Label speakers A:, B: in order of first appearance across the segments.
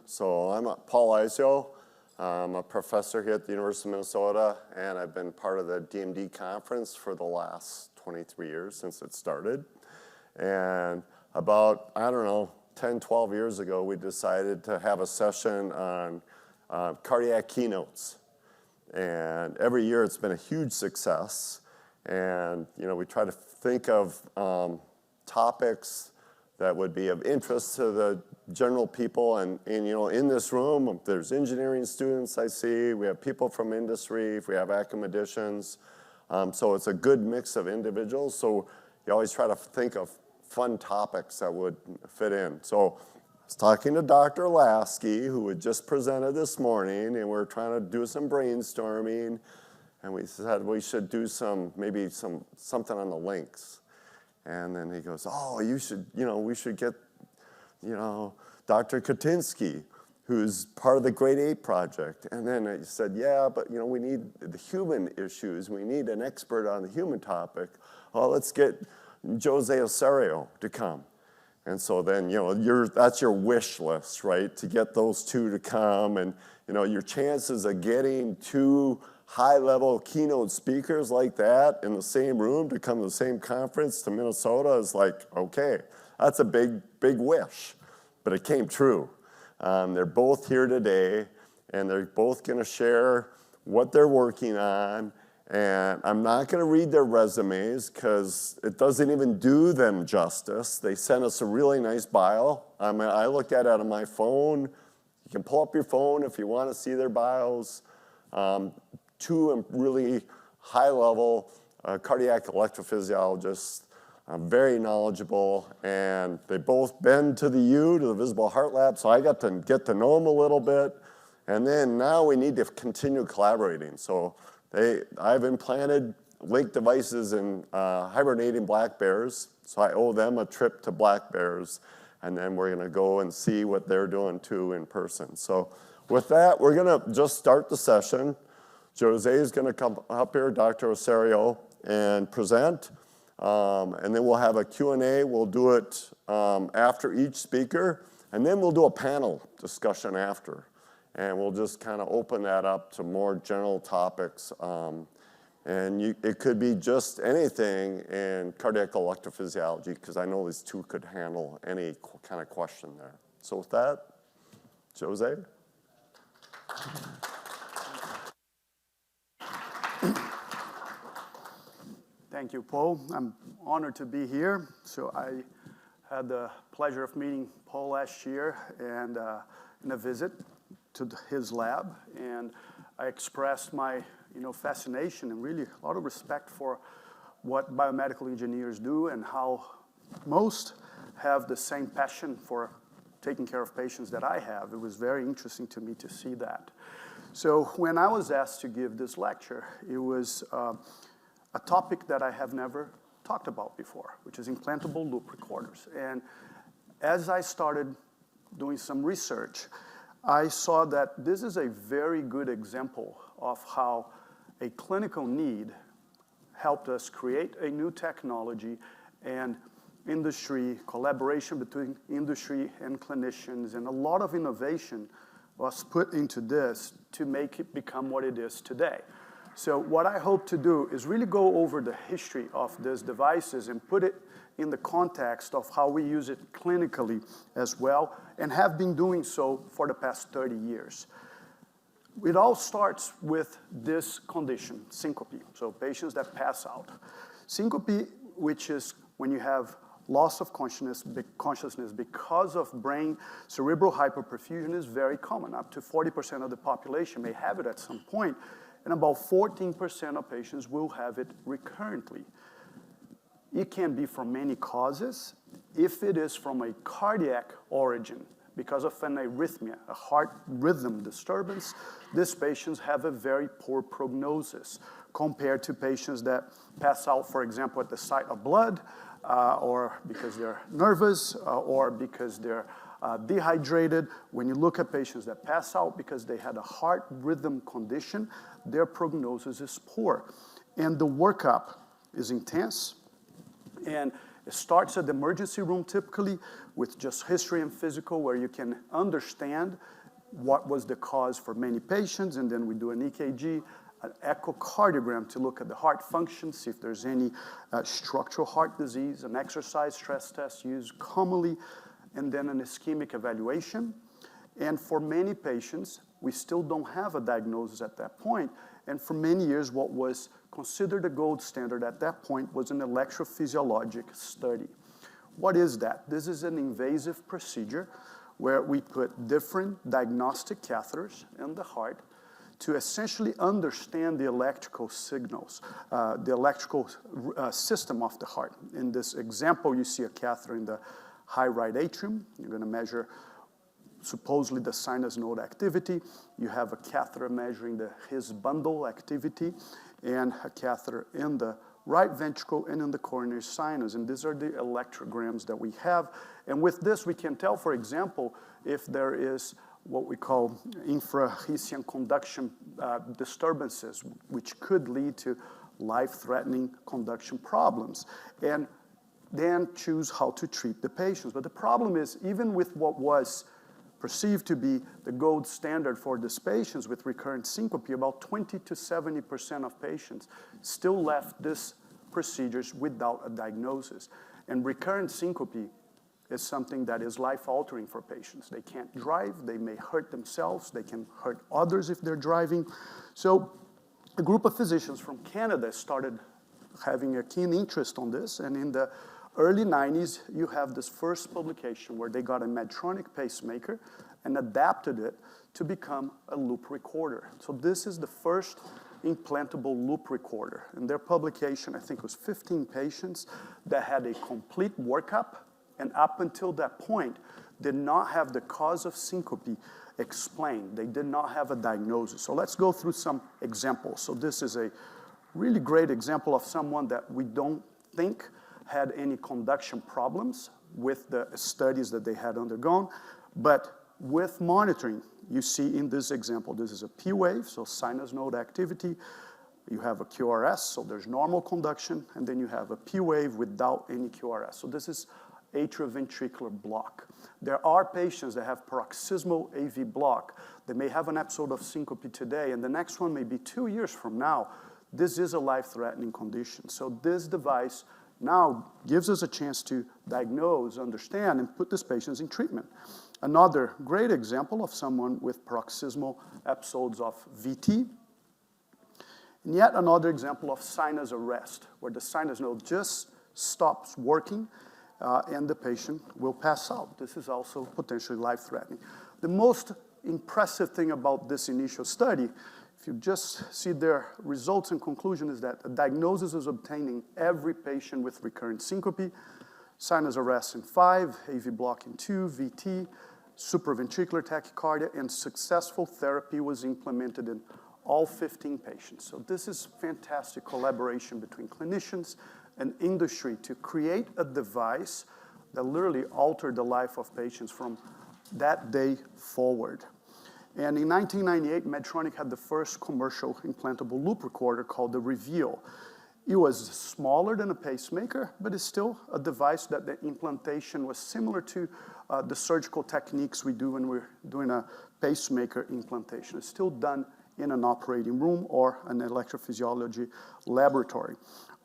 A: So I'm Paul Iaizzo. I'm a professor here at the University of Minnesota, and I've been part of the DMD conference for the last 23 years since it started. And about, 10, 12 years ago, we decided to have a session on cardiac keynotes. And every year it's been a huge success. And, we try to think of topics that would be of interest to the general people. And in this room, there's engineering students I see. We have people from industry. We have academicians. So it's a good mix of individuals. So you always try to think of fun topics that would fit in. So I was talking to Dr. Lasky, who had just presented this morning, and we're trying to do some brainstorming. And we said we should do something on the links. And then he goes, oh, we should get, Dr. Katinsky, who's part of the Great Ape Project. And then I said, yeah, but, we need the human issues. We need an expert on the human topic. Well, let's get Jose Osorio to come. And so then, that's your wish list, right, to get those two to come. And, your chances of getting two high-level keynote speakers like that in the same room to come to the same conference to Minnesota is like, okay, that's a big, big wish. But it came true. They're both here today, and they're both going to share what they're working on. And I'm not going to read their resumes because it doesn't even do them justice. They sent us a really nice bio. I looked at it on my phone. You can pull up your phone if you want to see their bios. Two really high-level cardiac electrophysiologists, very knowledgeable, and they've both been to the Visible Heart Lab, so I got to get to know them a little bit. And then now we need to continue collaborating. So I've implanted Link devices in hibernating black bears, so I owe them a trip to black bears, and then we're going to go and see what they're doing too in person. So with that, we're going to just start the session. Jose is going to come up here, Dr. Osorio, and present. And then we'll have a Q&A. We'll do it after each speaker. And then we'll do a panel discussion after. And we'll just kind of open that up to more general topics. It could be just anything in cardiac electrophysiology, because I know these two could handle any kind of question there. So with that, Jose.
B: Thank you, Paul. I'm honored to be here. So I had the pleasure of meeting Paul last year and in a visit to his lab, and I expressed my fascination and really a lot of respect for what biomedical engineers do and how most have the same passion for taking care of patients that I have. It was very interesting to me to see that. So when I was asked to give this lecture, it was a topic that I have never talked about before, which is implantable loop recorders. And as I started doing some research, I saw that this is a very good example of how a clinical need helped us create a new technology, and industry, collaboration between industry and clinicians, and a lot of innovation was put into this to make it become what it is today. So what I hope to do is really go over the history of these devices and put it in the context of how we use it clinically as well, and have been doing so for the past 30 years. It all starts with this condition, syncope, so patients that pass out. Syncope, which is when you have loss of consciousness because of brain cerebral hyperperfusion, is very common. Up to 40% of the population may have it at some point, and about 14% of patients will have it recurrently. It can be from many causes. If it is from a cardiac origin, because of an arrhythmia, a heart rhythm disturbance, these patients have a very poor prognosis compared to patients that pass out, for example, at the sight of blood, or because they're nervous, or because they're dehydrated. When you look at patients that pass out because they had a heart rhythm condition, their prognosis is poor. And the workup is intense. And It starts at the emergency room typically with just history and physical, where you can understand what was the cause for many patients, and then we do an EKG, an echocardiogram to look at the heart function, see if there's any structural heart disease, an exercise stress test used commonly, and then an ischemic evaluation. And for many patients, we still don't have a diagnosis at that point. And for many years, what was considered a gold standard at that point was an electrophysiologic study. What is that? This is an invasive procedure where we put different diagnostic catheters in the heart to essentially understand the electrical signals, the electrical system of the heart. In this example, you see a catheter in the high right atrium. You're going to measure supposedly the sinus node activity. You have a catheter measuring the His bundle activity, and a catheter in the right ventricle and in the coronary sinus. And these are the electrograms that we have. And with this, we can tell, for example, if there is what we call infrahisian conduction disturbances, which could lead to life-threatening conduction problems, and then choose how to treat the patients. But the problem is, even with what was perceived to be the gold standard for these patients with recurrent syncope, about 20 to 70% of patients still left these procedures without a diagnosis. And recurrent syncope is something that is life-altering for patients. They can't drive, they may hurt themselves, they can hurt others if they're driving. So a group of physicians from Canada started having a keen interest on this, and in the early 90s, you have this first publication where they got a Medtronic pacemaker and adapted it to become a loop recorder. So this is the first implantable loop recorder. In their publication, I think it was 15 patients that had a complete workup, and up until that point, did not have the cause of syncope explained. They did not have a diagnosis. So let's go through some examples. So this is a really great example of someone that we don't think had any conduction problems with the studies that they had undergone. But with monitoring, you see in this example, this is a P wave, so sinus node activity. You have a QRS, so there's normal conduction, and then you have a P wave without any QRS. So this is atrioventricular block. There are patients that have paroxysmal AV block. They may have an episode of syncope today, and the next one may be 2 years from now. This is a life-threatening condition. So this device now gives us a chance to diagnose, understand, and put these patients in treatment. Another great example of someone with paroxysmal episodes of VT. And yet another example of sinus arrest, where the sinus node just stops working and the patient will pass out. This is also potentially life-threatening. The most impressive thing about this initial study, if you just see their results and conclusion, is that a diagnosis is obtained in every patient with recurrent syncope, sinus arrest in 5, AV block in 2, VT, supraventricular tachycardia, and successful therapy was implemented in all 15 patients. So this is fantastic collaboration between clinicians and industry to create a device that literally altered the life of patients from that day forward. And in 1998, Medtronic had the first commercial implantable loop recorder called the Reveal. It was smaller than a pacemaker, but it's still a device that the implantation was similar to the surgical techniques we do when we're doing a pacemaker implantation. It's still done in an operating room or an electrophysiology laboratory.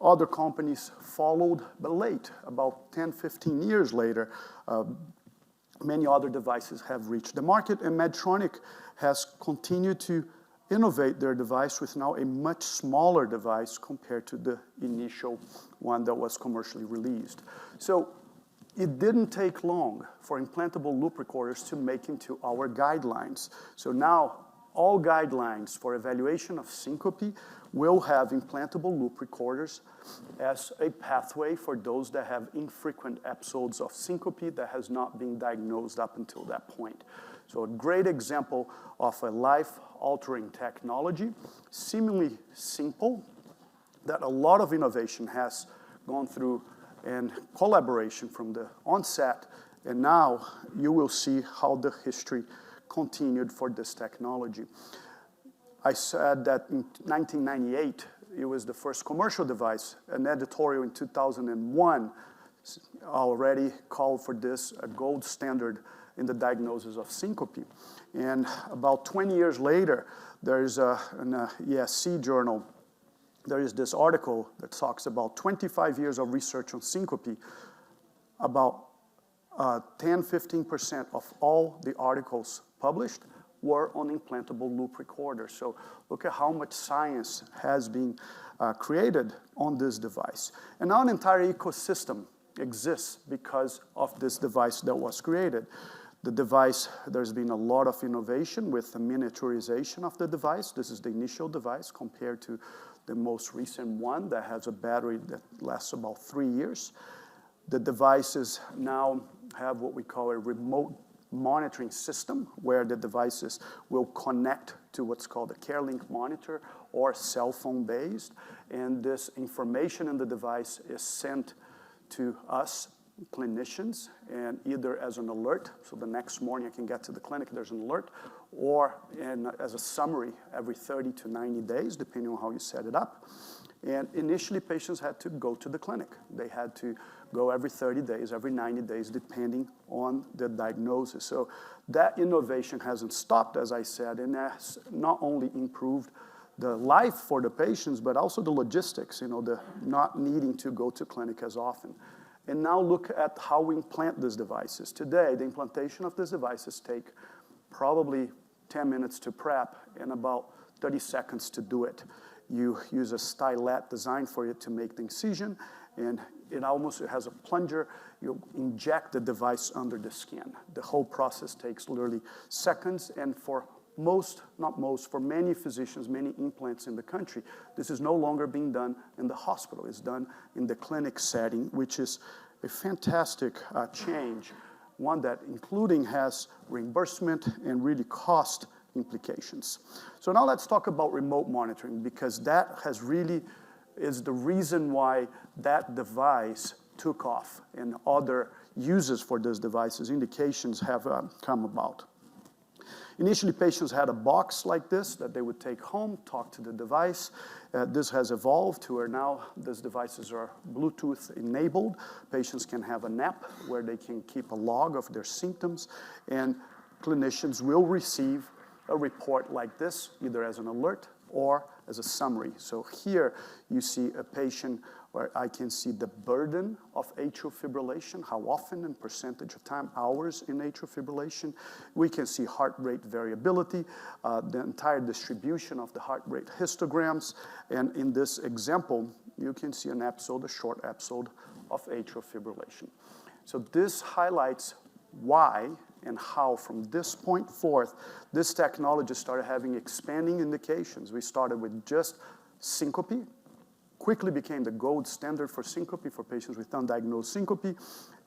B: Other companies followed, but late, about 10, 15 years later, many other devices have reached the market, and Medtronic has continued to innovate their device with now a much smaller device compared to the initial one that was commercially released. So it didn't take long for implantable loop recorders to make into our guidelines. So now all guidelines for evaluation of syncope will have implantable loop recorders as a pathway for those that have infrequent episodes of syncope that has not been diagnosed up until that point. So a great example of a life-altering technology, seemingly simple, that a lot of innovation has gone through and collaboration from the onset, and now you will see how the history continued for this technology. I said that in 1998, it was the first commercial device. An editorial in 2001 already called for this a gold standard in the diagnosis of syncope. And about 20 years later, there's an ESC journal, there is this article that talks about 25 years of research on syncope. About 10-15% of all the articles published were on implantable loop recorders. So look at how much science has been created on this device. And now an entire ecosystem exists because of this device that was created. The device, there's been a lot of innovation with the miniaturization of the device. This is the initial device compared to the most recent one that has a battery that lasts about 3 years. The devices now have what we call a remote monitoring system, where the devices will connect to what's called a CareLink monitor or cell phone based. And this information in the device is sent to us clinicians, and either as an alert, so the next morning I can get to the clinic, there's an alert, or as a summary every 30 to 90 days, depending on how you set it up. And initially, patients had to go to the clinic. They had to go every 30 days, every 90 days, depending on the diagnosis. So that innovation hasn't stopped, as I said, and has not only improved the life for the patients, but also the logistics, the not needing to go to clinic as often. And now look at how we implant these devices. Today, the implantation of these devices take probably 10 minutes to prep and about 30 seconds to do it. You use a stylet designed for it to make the incision, and it has a plunger. You inject the device under the skin. The whole process takes literally seconds, and for for many physicians, many implants in the country, this is no longer being done in the hospital. It's done in the clinic setting, which is a fantastic change, one that including has reimbursement and really cost implications. So now let's talk about remote monitoring, because that is the reason why that device took off, and other uses for those devices, indications have come about. Initially, patients had a box like this that they would take home, talk to the device. This has evolved to where now these devices are Bluetooth enabled. Patients can have an app where they can keep a log of their symptoms, and clinicians will receive a report like this, either as an alert or as a summary. So here you see a patient where I can see the burden of atrial fibrillation, how often and percentage of time, hours in atrial fibrillation. We can see heart rate variability, the entire distribution of the heart rate histograms. And in this example, you can see an episode, a short episode of atrial fibrillation. So this highlights why and how from this point forth, this technology started having expanding indications. We started with just syncope, quickly became the gold standard for syncope for patients with undiagnosed syncope.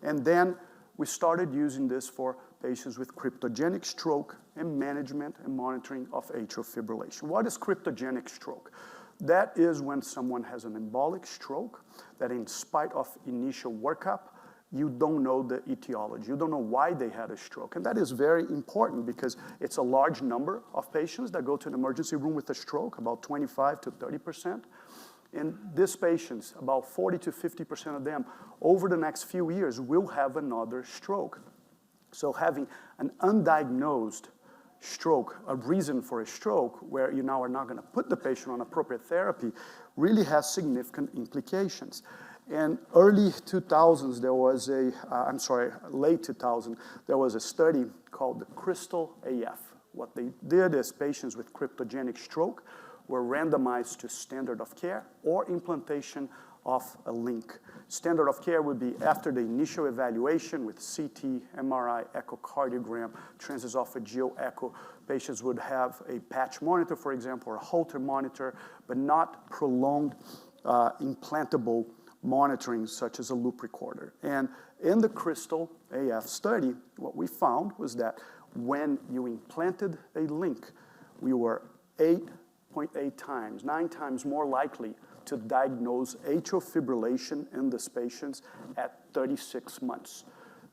B: And then we started using this for patients with cryptogenic stroke and management and monitoring of atrial fibrillation. What is cryptogenic stroke? That is when someone has an embolic stroke that in spite of initial workup, you don't know the etiology. You don't know why they had a stroke. And that is very important because it's a large number of patients that go to an emergency room with a stroke, about 25 to 30%. And these patients, about 40 to 50% of them, over the next few years, will have another stroke. So having an undiagnosed stroke, a reason for a stroke, where you now are not going to put the patient on appropriate therapy, really has significant implications. In early 2000s, late 2000, there was a study called the Crystal AF. What they did is patients with cryptogenic stroke were randomized to standard of care or implantation of a link. Standard of care would be after the initial evaluation with CT, MRI, echocardiogram, transesophageal echo. Patients would have a patch monitor, for example, or a Holter monitor, but not prolonged implantable monitoring such as a loop recorder. And in the Crystal AF study, what we found was that when you implanted a link, we were 8.8 times, 9 times more likely to diagnose atrial fibrillation in these patients at 36 months.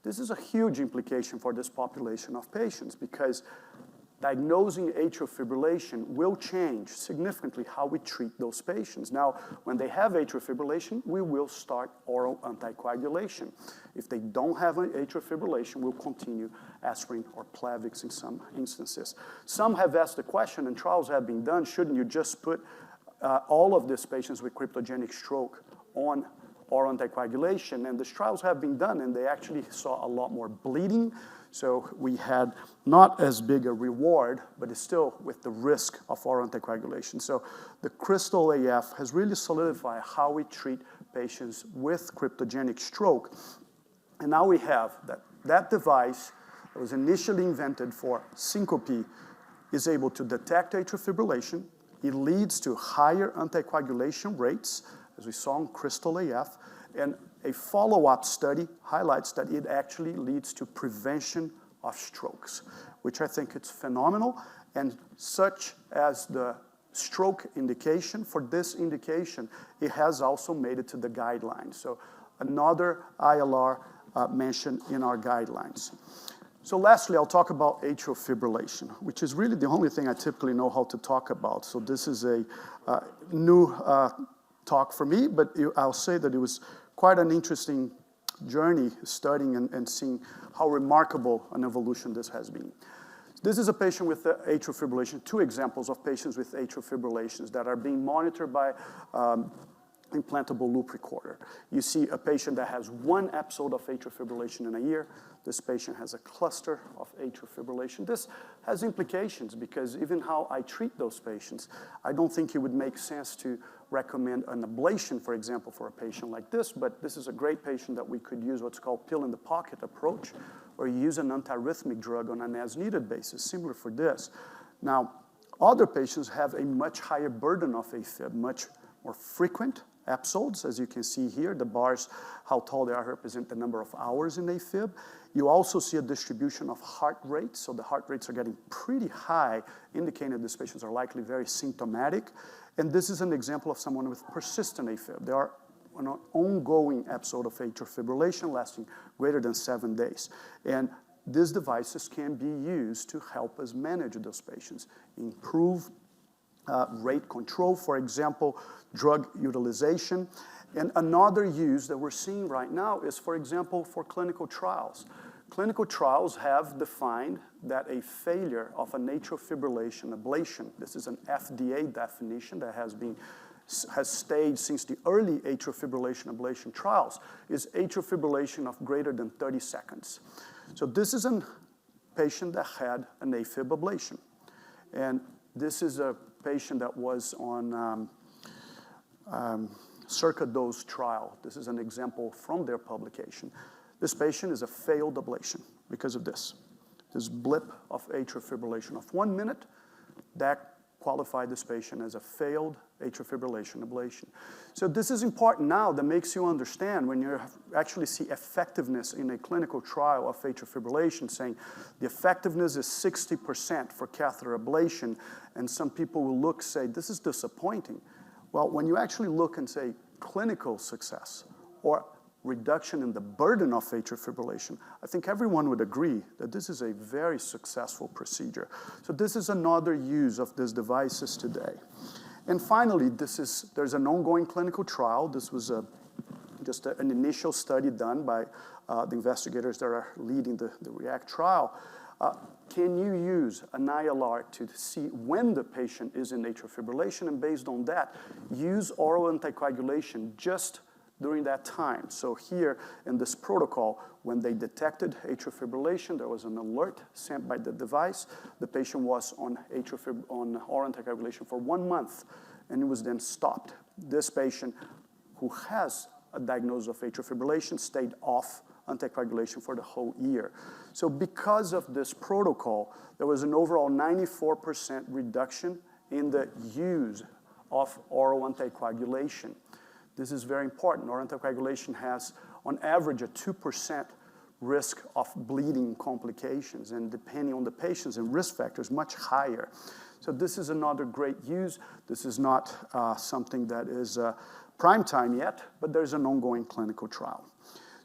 B: This is a huge implication for this population of patients because diagnosing atrial fibrillation will change significantly how we treat those patients. Now, when they have atrial fibrillation, we will start oral anticoagulation. If they don't have an atrial fibrillation, we'll continue aspirin or Plavix in some instances. Some have asked the question, and trials have been done, shouldn't you just put all of these patients with cryptogenic stroke on oral anticoagulation? And these trials have been done, and they actually saw a lot more bleeding. So we had not as big a reward, but it's still with the risk of oral anticoagulation. So the Crystal AF has really solidified how we treat patients with cryptogenic stroke. And now we have that device that was initially invented for syncope is able to detect atrial fibrillation. It leads to higher anticoagulation rates, as we saw in Crystal AF, and a follow-up study highlights that it actually leads to prevention of strokes, which I think it's phenomenal, and such as the stroke indication, for this indication, it has also made it to the guidelines. So another ILR mentioned in our guidelines. So lastly, I'll talk about atrial fibrillation, which is really the only thing I typically know how to talk about. So this is a new talk for me, but I'll say that it was quite an interesting journey studying and seeing how remarkable an evolution this has been. This is a patient with atrial fibrillation, two examples of patients with atrial fibrillations that are being monitored by implantable loop recorder. You see a patient that has one episode of atrial fibrillation in a year. This patient has a cluster of atrial fibrillation. This has implications because even how I treat those patients, I don't think it would make sense to recommend an ablation, for example, for a patient like this, but this is a great patient that we could use what's called pill-in-the-pocket approach, or use an antiarrhythmic drug on an as-needed basis, similar for this. Now, other patients have a much higher burden of AFib, much more frequent episodes. As you can see here, the bars, how tall they are, represent the number of hours in AFib. You also see a distribution of heart rates, so the heart rates are getting pretty high, indicating that these patients are likely very symptomatic. And this is an example of someone with persistent AFib. They are on an ongoing episode of atrial fibrillation lasting greater than 7 days. And these devices can be used to help us manage those patients, improve rate control, for example, drug utilization. And another use that we're seeing right now is, for example, for clinical trials. Clinical trials have defined that a failure of an atrial fibrillation ablation, this is an FDA definition that has stayed since the early atrial fibrillation ablation trials, is atrial fibrillation of greater than 30 seconds. So this is a patient that had an AFib ablation. And this is a patient that was on Circa dose trial. This is an example from their publication. This patient is a failed ablation because of this blip of atrial fibrillation of 1 minute. That qualified this patient as a failed atrial fibrillation ablation. So this is important now that makes you understand when you actually see effectiveness in a clinical trial of atrial fibrillation, saying the effectiveness is 60% for catheter ablation, and some people will look, say, this is disappointing. Well, when you actually look and say clinical success or reduction in the burden of atrial fibrillation, I think everyone would agree that this is a very successful procedure. So this is another use of these devices today. And finally, there's an ongoing clinical trial. This was just an initial study done by the investigators that are leading the REACT trial. Can you use an ILR to see when the patient is in atrial fibrillation, and based on that, use oral anticoagulation just during that time? So here in this protocol, when they detected atrial fibrillation, there was an alert sent by the device. The patient was on oral anticoagulation for 1 month, and it was then stopped. This patient, who has a diagnosis of atrial fibrillation, stayed off anticoagulation for the whole year. So because of this protocol, there was an overall 94% reduction in the use of oral anticoagulation. This is very important. Oral anticoagulation has, on average, a 2% risk of bleeding complications, and depending on the patients and risk factors, much higher. So this is another great use. This is not something that is prime time yet, but there's an ongoing clinical trial.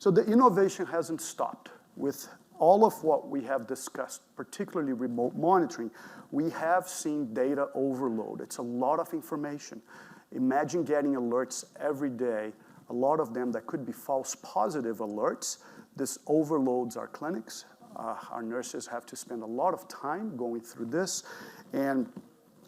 B: So the innovation hasn't stopped with all of what we have discussed, particularly remote monitoring, we have seen data overload. It's a lot of information. Imagine getting alerts every day, a lot of them that could be false positive alerts. This overloads our clinics. Our nurses have to spend a lot of time going through this. And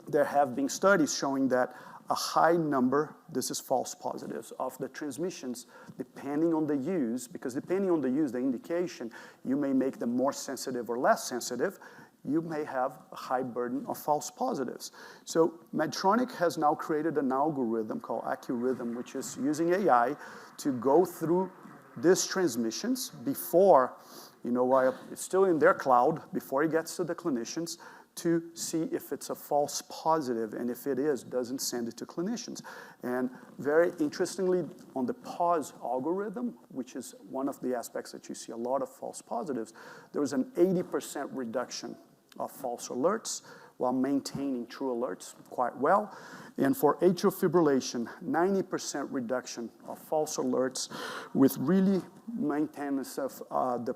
B: there have been studies showing that a high number, this is false positives, of the transmissions, depending on the use, because depending on the use, the indication, you may make them more sensitive or less sensitive, you may have a high burden of false positives. So Medtronic has now created an algorithm called AccuRhythm, which is using AI to go through these transmissions before, while it's still in their cloud, before it gets to the clinicians, to see if it's a false positive, and if it is, doesn't send it to clinicians. And very interestingly, on the pause algorithm, which is one of the aspects that you see a lot of false positives, there was an 80% reduction of false alerts while maintaining true alerts quite well. And for atrial fibrillation, 90% reduction of false alerts with really maintenance of the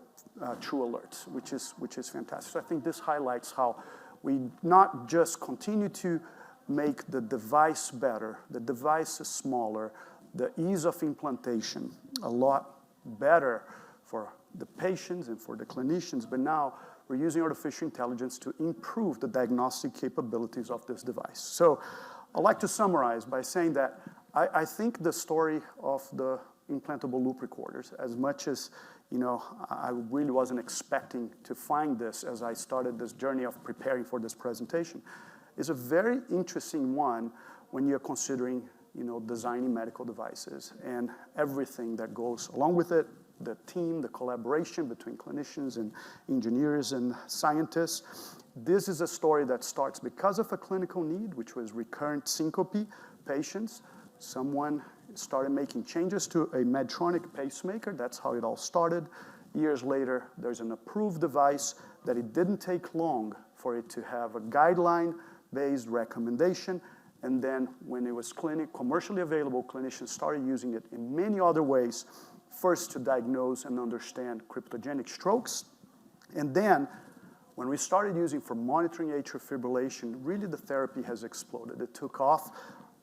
B: true alerts, which is fantastic. So I think this highlights how we not just continue to make the device better, the device is smaller, the ease of implantation a lot better for the patients and for the clinicians, but now we're using artificial intelligence to improve the diagnostic capabilities of this device. So I'd like to summarize by saying that I think the story of the implantable loop recorders, as much as I really wasn't expecting to find this as I started this journey of preparing for this presentation, is a very interesting one when you're considering, designing medical devices and everything that goes along with it, the team, the collaboration between clinicians and engineers and scientists. This is a story that starts because of a clinical need, which was recurrent syncope patients. Someone started making changes to a Medtronic pacemaker. That's how it all started. Years later, there's an approved device that it didn't take long for it to have a guideline-based recommendation. And then when it was commercially available, clinicians started using it in many other ways, first to diagnose and understand cryptogenic strokes. And then when we started using for monitoring atrial fibrillation, really the therapy has exploded. It took off.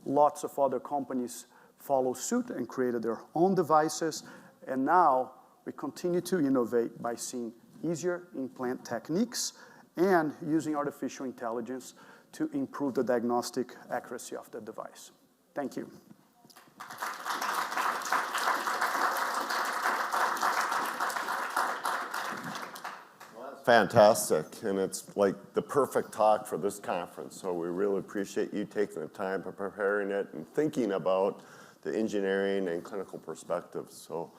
B: Lots of other companies followed suit and created their own devices. And now we continue to innovate by seeing easier implant techniques and using artificial intelligence to improve the diagnostic accuracy of the device. Thank you.
A: Fantastic, and it's like the perfect talk for this conference. So we really appreciate you taking the time for preparing it and thinking about the engineering and clinical perspectives. So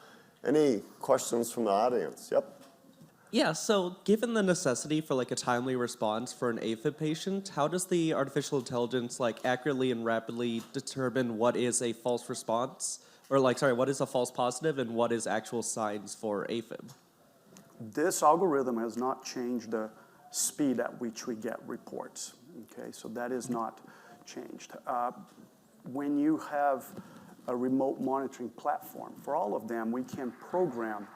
A: any questions from the audience? Yep.
C: Yeah, so given the necessity for a timely response for an AFib patient, how does the artificial intelligence accurately and rapidly determine what is a false response? Or what is a false positive and what is actual signs for AFib?
B: This algorithm has not changed the speed at which we get reports, okay? So that is not changed. When you have a remote monitoring platform, for all of them, we can program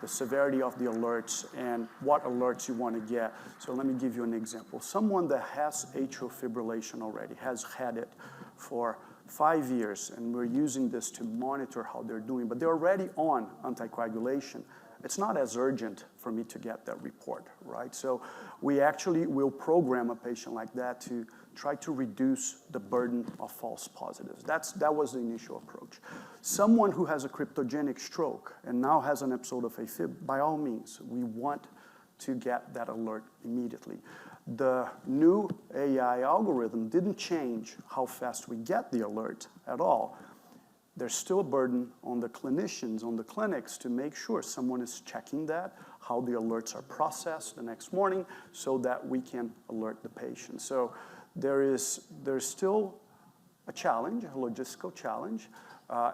B: the severity of the alerts and what alerts you want to get. So let me give you an example. Someone that has atrial fibrillation already, has had it for 5 years, and we're using this to monitor how they're doing, but they're already on anticoagulation. It's not as urgent for me to get that report, right? So we actually will program a patient like that to try to reduce the burden of false positives. That was the initial approach. Someone who has a cryptogenic stroke and now has an episode of AFib, by all means, we want to get that alert immediately. The new AI algorithm didn't change how fast we get the alert at all. There's still a burden on the clinicians, on the clinics, to make sure someone is checking that, how the alerts are processed the next morning, so that we can alert the patient. So there's still a challenge, a logistical challenge,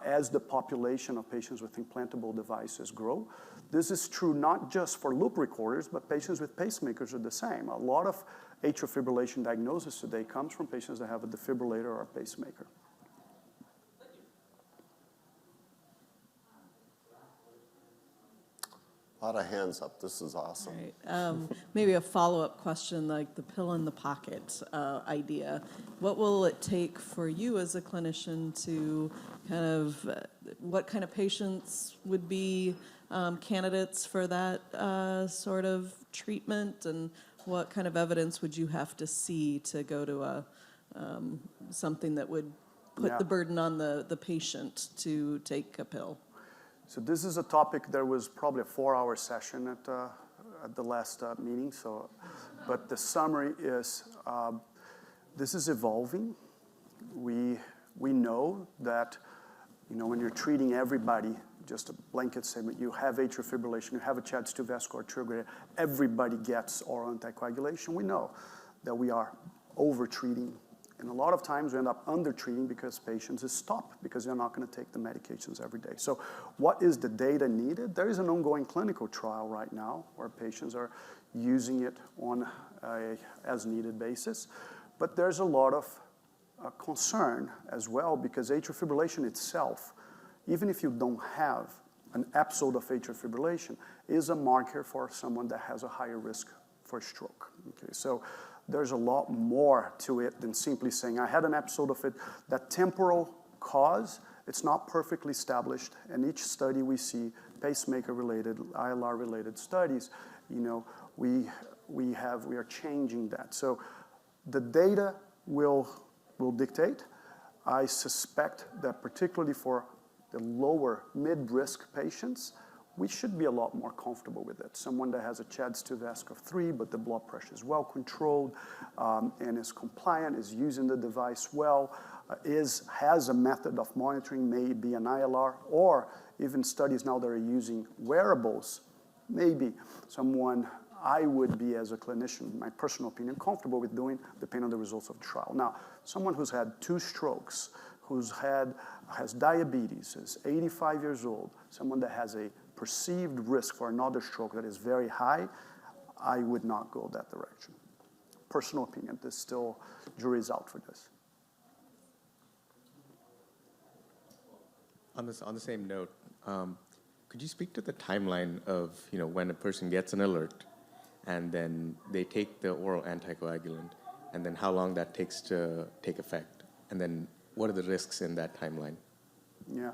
B: as the population of patients with implantable devices grow. This is true not just for loop recorders, but patients with pacemakers are the same. A lot of atrial fibrillation diagnosis today comes from patients that have a defibrillator or a pacemaker.
A: A lot of hands up. This is awesome.
D: Right. Maybe a follow-up question, like the pill in the pocket idea. What will it take for you as a clinician to kind of, what kind of patients would be candidates for that sort of treatment, and what kind of evidence would you have to see to go to something that would put the burden on the patient to take a pill?
B: So this is a topic. There was probably a 4-hour session at the last meeting. So, but the summary is this is evolving. We know that when you're treating everybody, just a blanket statement, you have atrial fibrillation, you have a CHA2 vascular trigger, everybody gets oral anticoagulation. We know that we are over-treating. And a lot of times we end up under-treating because patients stop because they're not going to take the medications every day. So what is the data needed? There is an ongoing clinical trial right now where patients are using it on a as-needed basis. But there's a lot of concern as well because atrial fibrillation itself, even if you don't have an episode of atrial fibrillation, is a marker for someone that has a higher risk for stroke. Okay, so there's a lot more to it than simply saying, I had an episode of it. That temporal cause, it's not perfectly established. And each study we see, pacemaker-related, ILR-related studies, we are changing that. So the data will dictate. I suspect that particularly for the lower mid-risk patients, we should be a lot more comfortable with it. Someone that has a CHA2 VASC of 3, but the blood pressure is well controlled and is compliant, is using the device well, has a method of monitoring, maybe an ILR, or even studies now that are using wearables, maybe someone I would be, as a clinician, my personal opinion, comfortable with doing, depending on the results of the trial. Now, someone who's had 2 strokes, has diabetes, is 85 years old, someone that has a perceived risk for another stroke that is very high, I would not go that direction. Personal opinion, there's still jury's out for this.
E: On the same note, could you speak to the timeline of when a person gets an alert and then they take the oral anticoagulant, and then how long that takes to take effect, and then what are the risks in that timeline?
B: Yeah.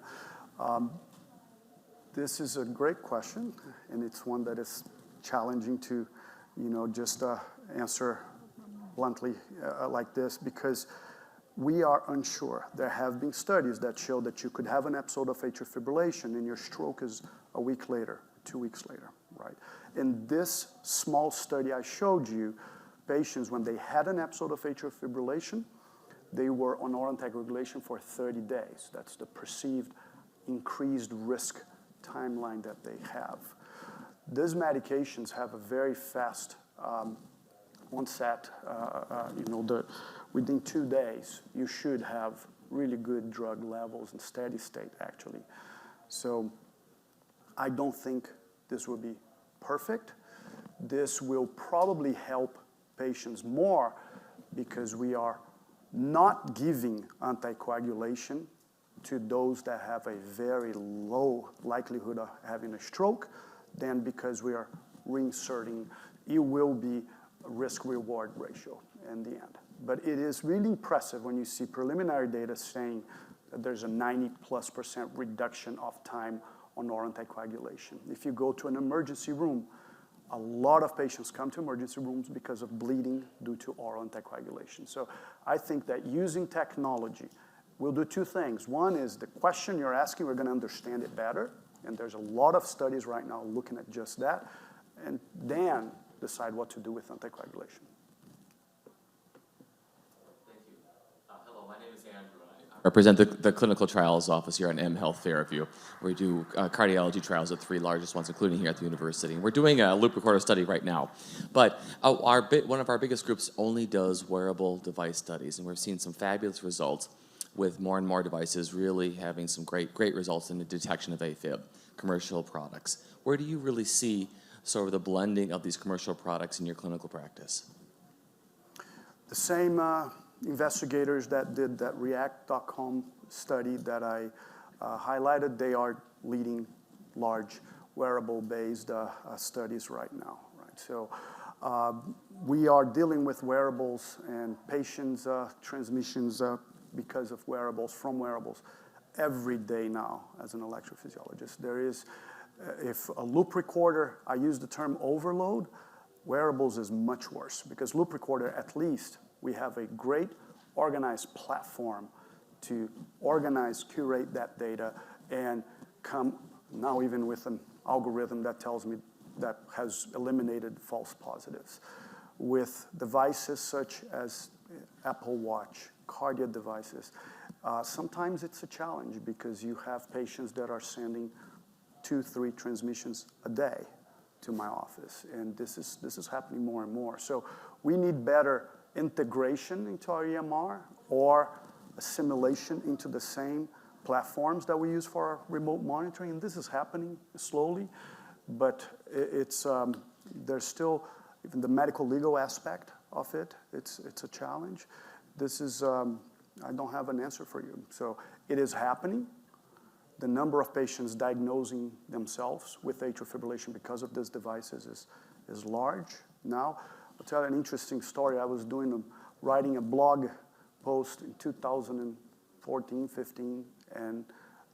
B: This is a great question, and it's one that is challenging to, just answer bluntly like this, because we are unsure. There have been studies that show that you could have an episode of atrial fibrillation and your stroke is a week later, 2 weeks later, right? In this small study I showed you, patients, when they had an episode of atrial fibrillation, they were on oral anticoagulation for 30 days. That's the perceived increased risk timeline that they have. These medications have a very fast onset. Within 2 days, you should have really good drug levels in steady state, actually. So I don't think this will be perfect. This will probably help patients more because we are not giving anticoagulation to those that have a very low likelihood of having a stroke, then because we are reinserting, it will be a risk-reward ratio in the end. But it is really impressive when you see preliminary data saying that there's a 90+% reduction of time on oral anticoagulation. If you go to an emergency room, a lot of patients come to emergency rooms because of bleeding due to oral anticoagulation. So I think that using technology will do 2 things. One is the question you're asking, we're going to understand it better. And there's a lot of studies right now looking at just that. And then decide what to do with anticoagulation.
F: Thank you. Hello, my name is Andrew. I represent the clinical trials office here at M-Health Fairview. We do cardiology trials at 3 largest ones, including here at the university. And we're doing a loop recorder study right now. But one of our biggest groups only does wearable device studies. And we've seen some fabulous results with more and more devices really having some great results in the detection of AFib, commercial products. Where do you really see sort of the blending of these commercial products in your clinical practice?
B: The same investigators that did that React.com study that I highlighted, they are leading large wearable-based studies right now, right? So we are dealing with wearables and patients' transmissions because of wearables, from wearables, every day now as an electrophysiologist. There is, if a loop recorder, I use the term overload, wearables is much worse, because loop recorder, at least, we have a great organized platform to organize, curate that data, and come now even with an algorithm that tells me that has eliminated false positives. With devices such as Apple Watch, cardiac devices, sometimes it's a challenge because you have patients that are sending 2-3 transmissions a day to my office, and this is happening more and more. So we need better integration into our EMR or assimilation into the same platforms that we use for our remote monitoring, and this is happening slowly, but it's there's still even the medical legal aspect of it. It's a challenge. This is I don't have an answer for you. So it is happening. The number of patients diagnosing themselves with atrial fibrillation because of these devices is large now. I'll tell you an interesting story. I was writing a blog post in 2014, 15, and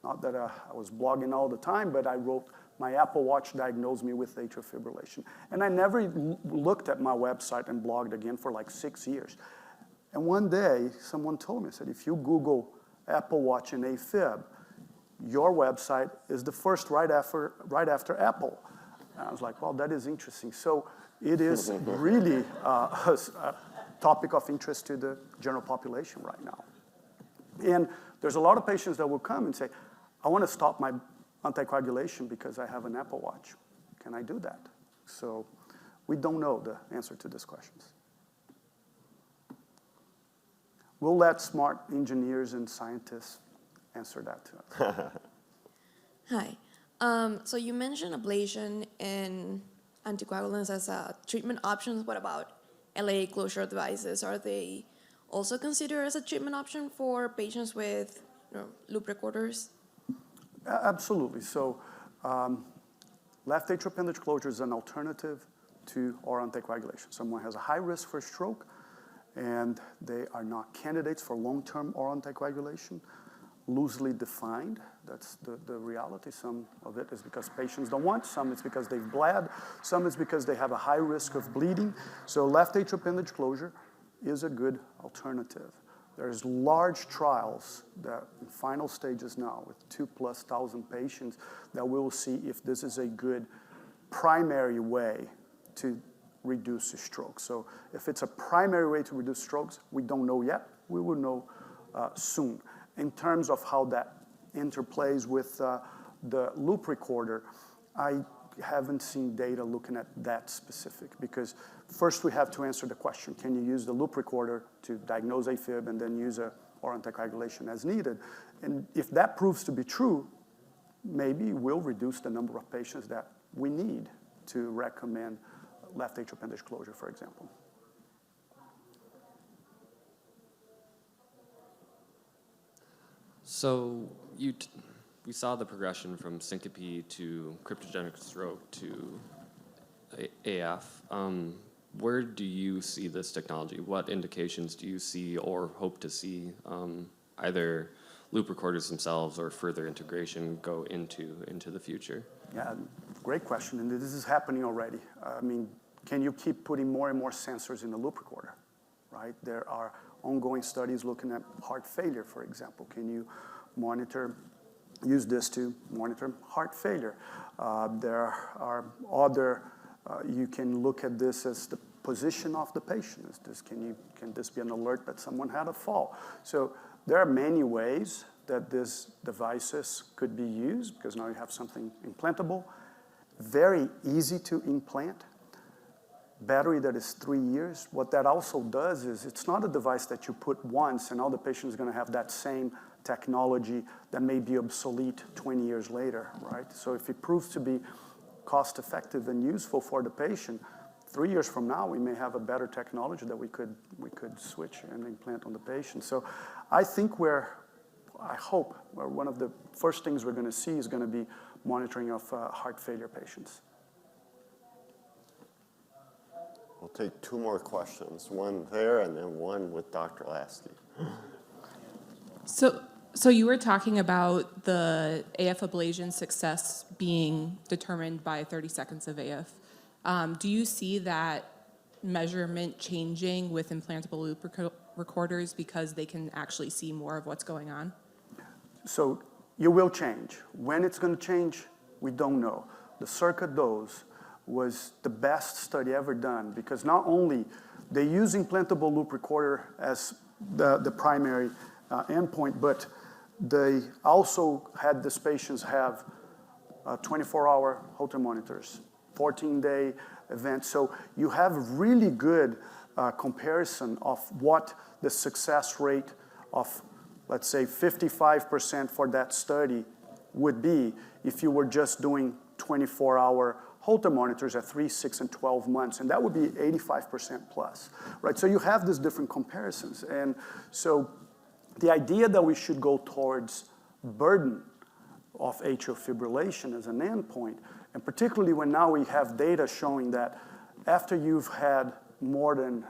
B: not that I was blogging all the time, but I wrote, my Apple Watch diagnosed me with atrial fibrillation. And I never looked at my website and blogged again for like 6 years. And one day, someone told me, said, if you Google Apple Watch and AFib, your website is the first right after Apple. And I was like, well, that is interesting. So it is really a topic of interest to the general population right now. And there's a lot of patients that will come and say, I want to stop my anticoagulation because I have an Apple Watch. Can I do that? So we don't know the answer to these questions. We'll let smart engineers and scientists answer that to us.
G: Hi. So you mentioned ablation and anticoagulants as treatment options. What about LA closure devices? Are they also considered as a treatment option for patients with loop recorders?
B: Absolutely. So left atrial appendage closure is an alternative to oral anticoagulation. Someone has a high risk for stroke, and they are not candidates for long-term oral anticoagulation, loosely defined. That's the reality. Some of it is because patients don't want, some it's because they've bled, some it's because they have a high risk of bleeding. So left atrial appendage closure is a good alternative. There's large trials that in final stages now with 2,000+ patients that we'll see if this is a good primary way to reduce the stroke. So if it's a primary way to reduce strokes, we don't know yet. We will know soon. In terms of how that interplays with the loop recorder, I haven't seen data looking at that specific, because first we have to answer the question, can you use the loop recorder to diagnose AFib and then use oral anticoagulation as needed? And if that proves to be true, maybe we'll reduce the number of patients that we need to recommend left atrial appendage closure, for example.
H: So we saw the progression from syncope to cryptogenic stroke to AF. Where do you see this technology? What indications do you see or hope to see either loop recorders themselves or further integration go into the future?
B: Yeah, great question, and this is happening already. I mean, can you keep putting more and more sensors in the loop recorder, right? There are ongoing studies looking at heart failure, for example. Can you use this to monitor heart failure? There are other, you can look at this as the position of the patient. Can this be an alert that someone had a fall? So there are many ways that these devices could be used, because now you have something implantable, very easy to implant, battery that is 3 years. What that also does is it's not a device that you put once and all the patient is going to have that same technology that may be obsolete 20 years later, right? So if it proves to be cost effective and useful for the patient, 3 years from now we may have a better technology that we could switch and implant on the patient. So I think I hope one of the first things we're going to see is going to be monitoring of heart failure patients.
A: We'll take 2 more questions, one there and then one with Dr. Lasky.
I: So you were talking about the AF ablation success being determined by 30 seconds of AF. Do you see that measurement changing with implantable loop recorders because they can actually see more of what's going on?
B: So it will change. When it's going to change, we don't know. The circuit dose was the best study ever done because not only they use implantable loop recorder as the primary endpoint, but they also had these patients have 24-hour Holter monitors, 14-day events. So you have really good comparison of what the success rate of, let's say, 55% for that study would be if you were just doing 24-hour Holter monitors at 3, 6, and 12 months, and that would be 85% plus, right? So you have these different comparisons, and so the idea that we should go towards burden of atrial fibrillation as an endpoint, and particularly when now we have data showing that after you've had more than,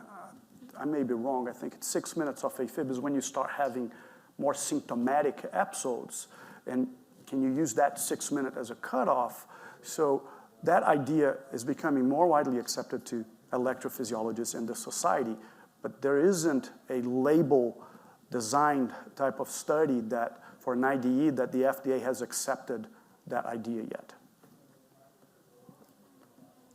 B: I may be wrong, I think it's 6 minutes of AFib is when you start having more symptomatic episodes, and can you use that 6 minute as a cutoff? So that idea is becoming more widely accepted to electrophysiologists in the society, but there isn't a label designed type of study that for an IDE that the FDA has accepted that idea yet.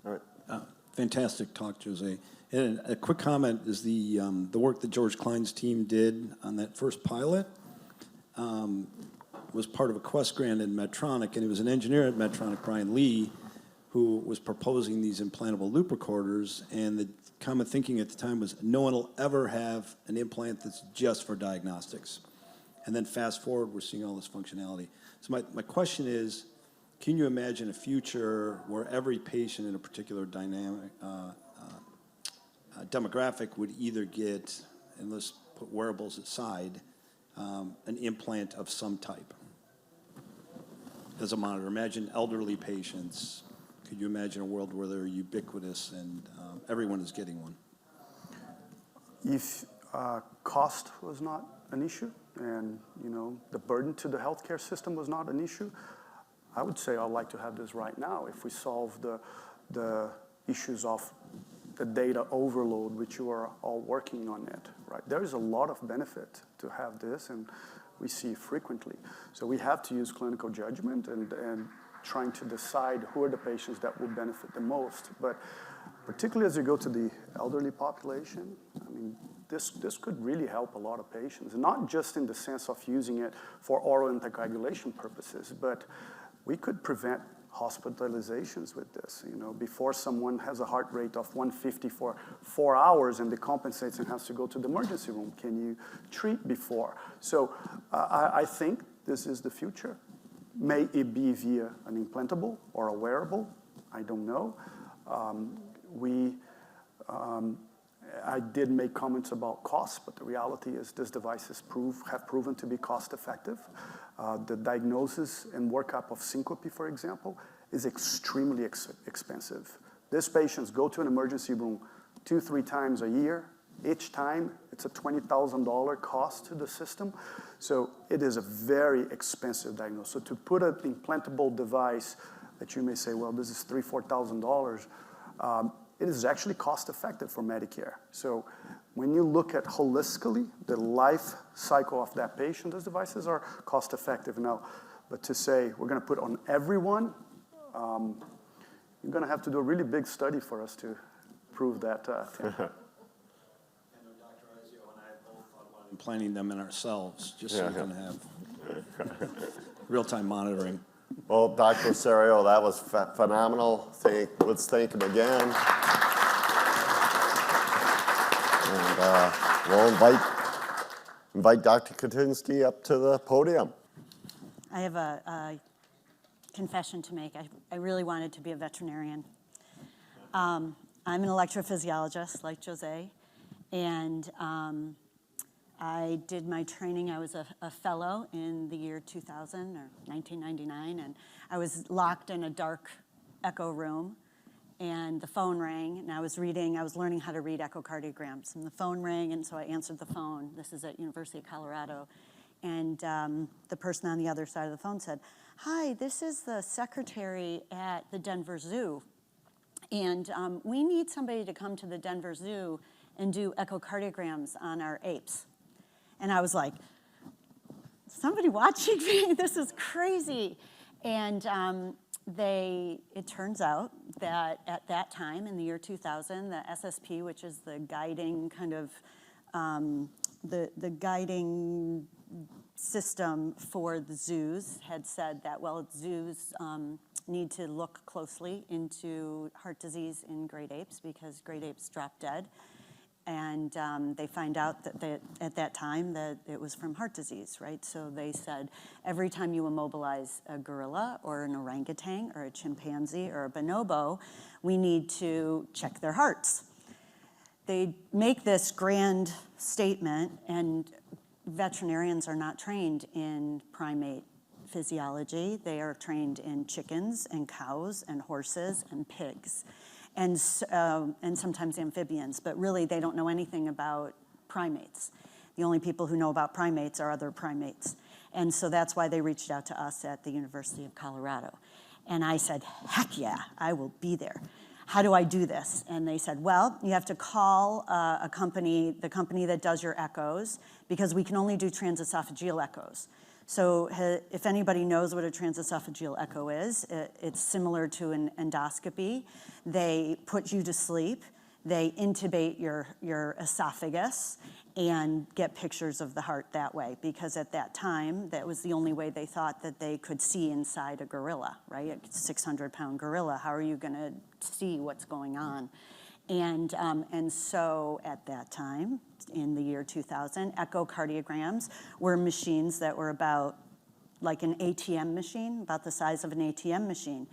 A: All right.
J: Fantastic talk, Jose. And a quick comment is the work that George Klein's team did on that first pilot was part of a Quest grant in Medtronic, and it was an engineer at Medtronic, Brian Lee, who was proposing these implantable loop recorders, and the common thinking at the time was no one will ever have an implant that's just for diagnostics. And then fast forward, we're seeing all this functionality. So my question is, can you imagine a future where every patient in a particular demographic would either get, and let's put wearables aside, an implant of some type as a monitor? Imagine elderly patients. Could you imagine a world where they're ubiquitous and everyone is getting one?
B: If cost was not an issue and the burden to the healthcare system was not an issue, I would say I'd like to have this right now if we solve the issues of the data overload, which you are all working on it, right? There is a lot of benefit to have this, and we see it frequently. So we have to use clinical judgment and trying to decide who are the patients that will benefit the most. But particularly as you go to the elderly population, I mean, this could really help a lot of patients, not just in the sense of using it for oral anticoagulation purposes, but we could prevent hospitalizations with this. Before someone has a heart rate of 150 for 4 hours and decompensates and has to go to the emergency room, can you treat before? So I think this is the future. May it be via an implantable or a wearable, I don't know. I did make comments about cost, but the reality is these devices have proven to be cost effective. The diagnosis and workup of syncope, for example, is extremely expensive. These patients go to an emergency room 2-3 times a year. Each time, it's a $20,000 cost to the system. So it is a very expensive diagnosis. So to put an implantable device that you may say, well, this is $3,000-$4,000, it is actually cost effective for Medicare. So when you look at holistically the life cycle of that patient, those devices are cost effective now. But to say we're going to put on everyone, you're going to have to do a really big study for us to prove that.
J: Implanting them in ourselves, just so we can have real-time monitoring.
A: Well, Dr. Osorio, that was phenomenal. Let's thank him again. And we'll invite Dr. Katinsky up to the podium.
K: I have a confession to make. I really wanted to be a veterinarian. I'm an electrophysiologist like Jose, and I did my training. I was a fellow in the year 2000 or 1999, and I was locked in a dark echo room, and the phone rang, and I was learning how to read echocardiograms, and the phone rang, and so I answered the phone. This is at University of Colorado, and the person on the other side of the phone said, "Hi, this is the secretary at the Denver Zoo, and we need somebody to come to the Denver Zoo and do echocardiograms on our apes." And I was like, somebody watching me? This is crazy. And it turns out that at that time, in the year 2000, the SSP, which is the guiding kind of, the guiding system for the zoos, had said that, well, zoos need to look closely into heart disease in great apes because great apes drop dead. And they find out that at that time that it was from heart disease, right? So they said, every time you immobilize a gorilla or an orangutan or a chimpanzee or a bonobo, we need to check their hearts. They make this grand statement, and veterinarians are not trained in primate physiology. They are trained in chickens and cows and horses and pigs. And sometimes amphibians, but really they don't know anything about primates. The only people who know about primates are other primates. And so that's why they reached out to us at the University of Colorado. And I said, heck yeah, I will be there. How do I do this? And they said, well, you have to call the company that does your echoes, because we can only do transesophageal echoes. So if anybody knows what a transesophageal echo is, it's similar to an endoscopy. They put you to sleep, they intubate your esophagus, and get pictures of the heart that way, because at that time, that was the only way they thought that they could see inside a gorilla, right? A 600-pound gorilla, how are you gonna see what's going on? And so at that time, in the year 2000, echocardiograms were machines that were about like an ATM machine, about the size of an ATM machine.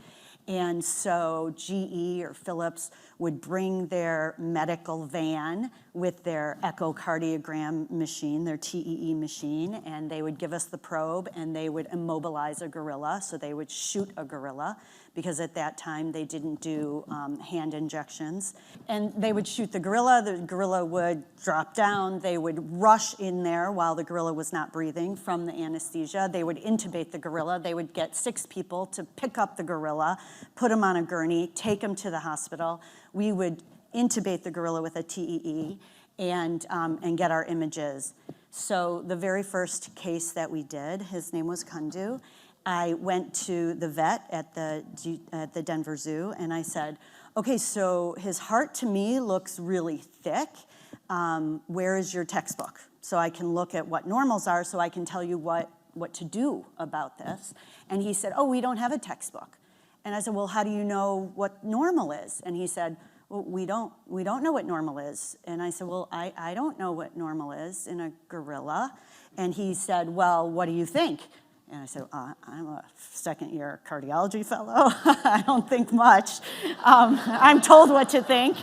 K: And so GE or Philips would bring their medical van with their echocardiogram machine, their TEE machine, and they would give us the probe, and they would immobilize a gorilla. So they would shoot a gorilla, because at that time they didn't do hand injections. And they would shoot the gorilla would drop down, they would rush in there while the gorilla was not breathing from the anesthesia. They would intubate the gorilla. They would get 6 people to pick up the gorilla, put him on a gurney, take him to the hospital. We would intubate the gorilla with a TEE and get our images. So the very first case that we did, his name was Kundu. I went to the vet at the Denver Zoo, and I said, okay, so his heart to me looks really thick. Where is your textbook? So I can look at what normals are, so I can tell you what to do about this. And he said, oh, we don't have a textbook. And I said, well, how do you know what normal is? And he said, well, we don't know what normal is. And I said, well, I don't know what normal is in a gorilla. And he said, well, what do you think? And I said, I'm a second-year cardiology fellow. I don't think much. I'm told what to think.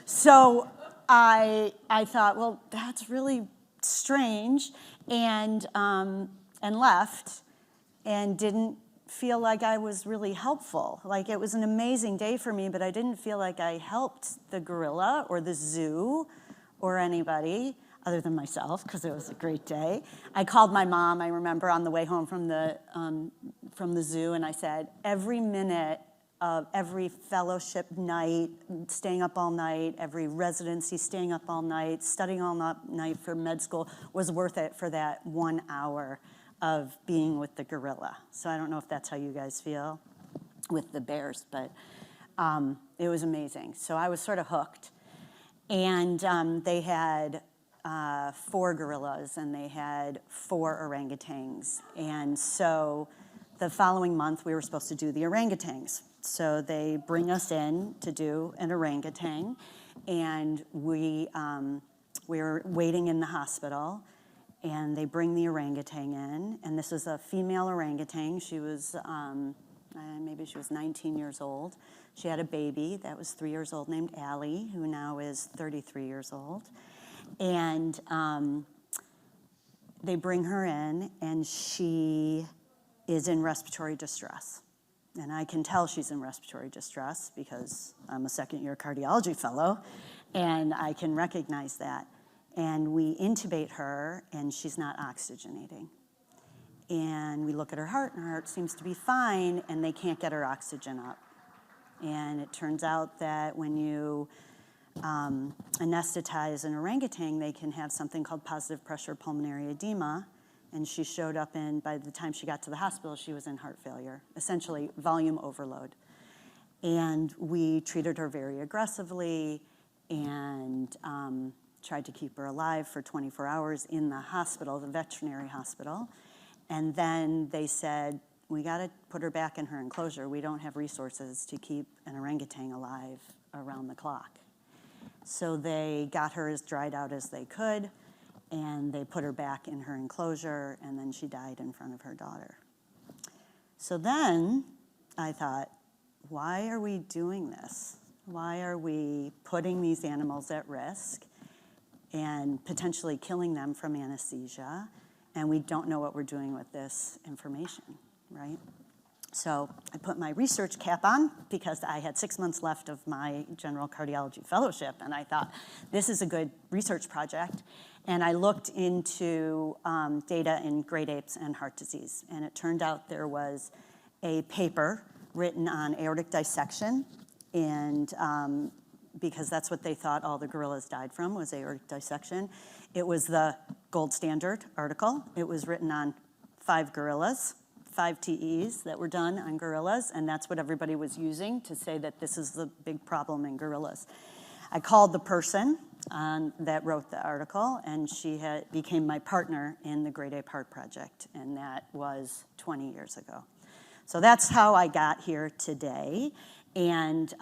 K: So I thought, well, that's really strange, and left, and didn't feel like I was really helpful. Like, it was an amazing day for me, but I didn't feel like I helped the gorilla or the zoo or anybody other than myself, because it was a great day. I called my mom, I remember, on the way home from the zoo, and I said, every minute of every fellowship night, staying up all night, every residency, staying up all night, studying all night for med school, was worth it for that 1 hour of being with the gorilla. So I don't know if that's how you guys feel with the bears, but it was amazing. So I was sort of hooked. And they had 4 gorillas, and they had 4 orangutans. And so the following month, we were supposed to do the orangutans. So they bring us in to do an orangutan, and we were waiting in the hospital, and they bring the orangutan in, and this is a female orangutan. She was, maybe she was 19 years old. She had a baby that was 3 years old named Allie, who now is 33 years old. And they bring her in, and she is in respiratory distress. And I can tell she's in respiratory distress because I'm a second-year cardiology fellow, and I can recognize that. And we intubate her, and she's not oxygenating. And we look at her heart, and her heart seems to be fine, and they can't get her oxygen up. And it turns out that when you anesthetize an orangutan, they can have something called positive pressure pulmonary edema. And she showed up by the time she got to the hospital, she was in heart failure, essentially volume overload. And we treated her very aggressively and tried to keep her alive for 24 hours in the hospital, the veterinary hospital. And then they said, we got to put her back in her enclosure. We don't have resources to keep an orangutan alive around the clock. So they got her as dried out as they could, and they put her back in her enclosure, and then she died in front of her daughter. So then I thought, why are we doing this? Why are we putting these animals at risk and potentially killing them from anesthesia, and we don't know what we're doing with this information, right? So I put my research cap on because I had 6 months left of my general cardiology fellowship, and I thought, this is a good research project. And I looked into data in great apes and heart disease, and it turned out there was a paper written on aortic dissection, and because that's what they thought all the gorillas died from, was aortic dissection. It was the gold standard article. It was written on 5 gorillas, 5 TEs that were done on gorillas, and that's what everybody was using to say that this is the big problem in gorillas. I called the person that wrote the article, and she became my partner in the Great Ape Heart Project, and that was 20 years ago. So that's how I got here today, and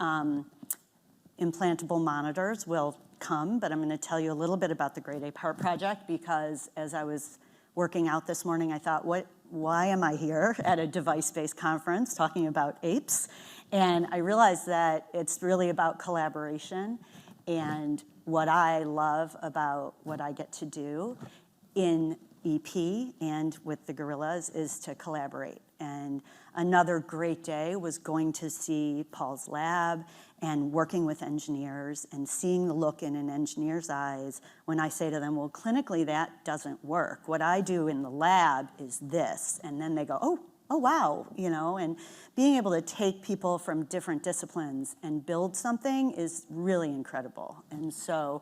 K: implantable monitors will come, but I'm going to tell you a little bit about the Great Ape Heart Project, because as I was working out this morning, I thought, why am I here at a device-based conference talking about apes? And I realized that it's really about collaboration, and what I love about what I get to do in EP and with the gorillas is to collaborate. And another great day was going to see Paul's lab and working with engineers and seeing the look in an engineer's eyes when I say to them, well, clinically that doesn't work. What I do in the lab is this. And then they go, oh wow, and being able to take people from different disciplines and build something is really incredible. And so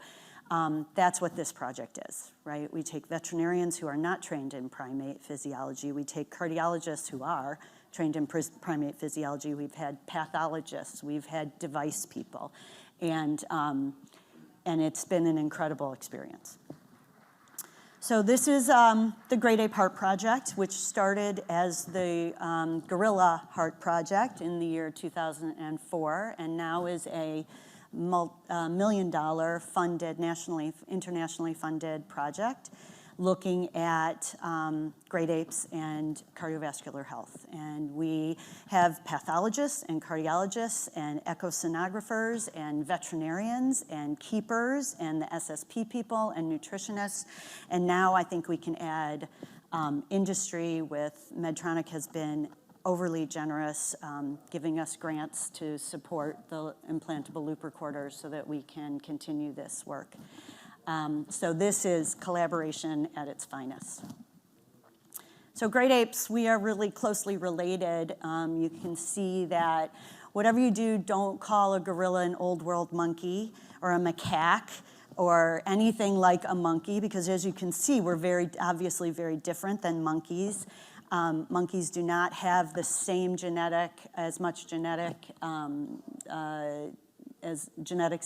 K: that's what this project is, right? We take veterinarians who are not trained in primate physiology. We take cardiologists who are trained in primate physiology. We've had pathologists. We've had device people. And it's been an incredible experience. So this is the Great Ape Heart Project, which started as the Gorilla Heart Project in the year 2004, and now is a $1 million funded, internationally funded project looking at great apes and cardiovascular health. And we have pathologists and cardiologists and echosonographers and veterinarians and keepers and the SSP people and nutritionists. And now I think we can add industry with Medtronic has been overly generous, giving us grants to support the implantable loop recorders so that we can continue this work. So this is collaboration at its finest. So great apes, we are really closely related. You can see that whatever you do, don't call a gorilla an old world monkey or a macaque or anything like a monkey, because as you can see, we're obviously very different than monkeys. Monkeys do not have the same as much genetics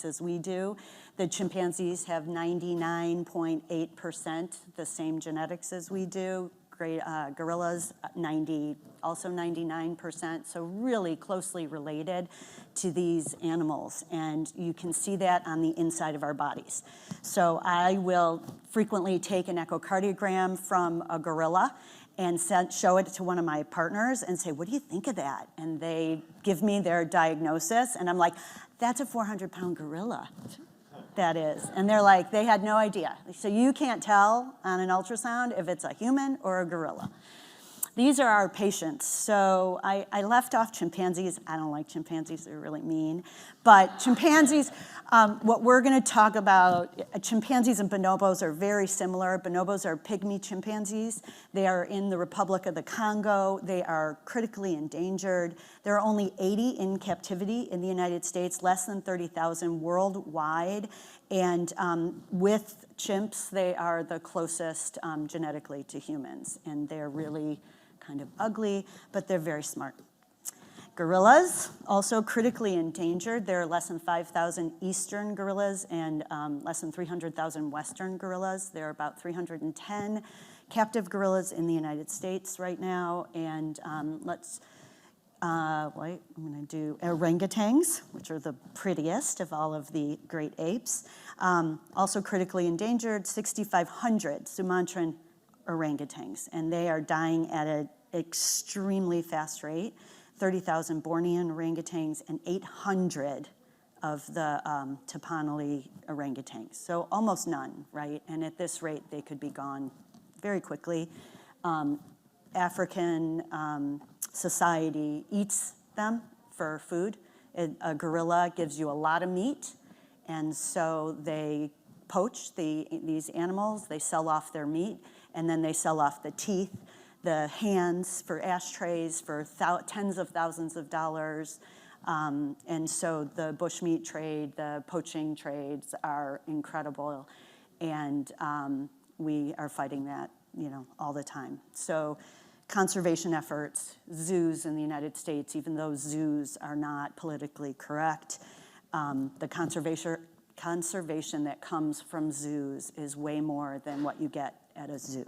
K: as we do. The chimpanzees have 99.8% the same genetics as we do. Gorillas, also 99%, so really closely related to these animals. And you can see that on the inside of our bodies. So I will frequently take an echocardiogram from a gorilla and show it to one of my partners and say, what do you think of that? And they give me their diagnosis, and I'm like, that's a 400-pound gorilla. that is. And they're like, they had no idea. So you can't tell on an ultrasound if it's a human or a gorilla. These are our patients. So I left off chimpanzees. I don't like chimpanzees, they're really mean. But chimpanzees, what we're gonna talk about, chimpanzees and bonobos are very similar. Bonobos are pygmy chimpanzees. They are in the Republic of the Congo. They are critically endangered. There are only 80 in captivity in the United States, less than 30,000 worldwide. And with chimps, they are the closest genetically to humans. And they're really kind of ugly, but they're very smart. Gorillas, also critically endangered. There are less than 5,000 eastern gorillas and less than 300,000 western gorillas. There are about 310 captive gorillas in the United States right now. And I'm gonna do orangutans, which are the prettiest of all of the great apes. Also critically endangered, 6,500 Sumatran orangutans, and they are dying at an extremely fast rate. 30,000 Bornean orangutans and 800 of the Tapanuli orangutans. So almost none, right? And at this rate, they could be gone very quickly. African society eats them for food. A gorilla gives you a lot of meat, and so they poach these animals, they sell off their meat, and then they sell off the teeth, the hands for ashtrays for tens of thousands of dollars. And so the bushmeat trade, the poaching trades are incredible, and we are fighting that, all the time. So conservation efforts, zoos in the United States, even though zoos are not politically correct, the conservation that comes from zoos is way more than what you get at a zoo,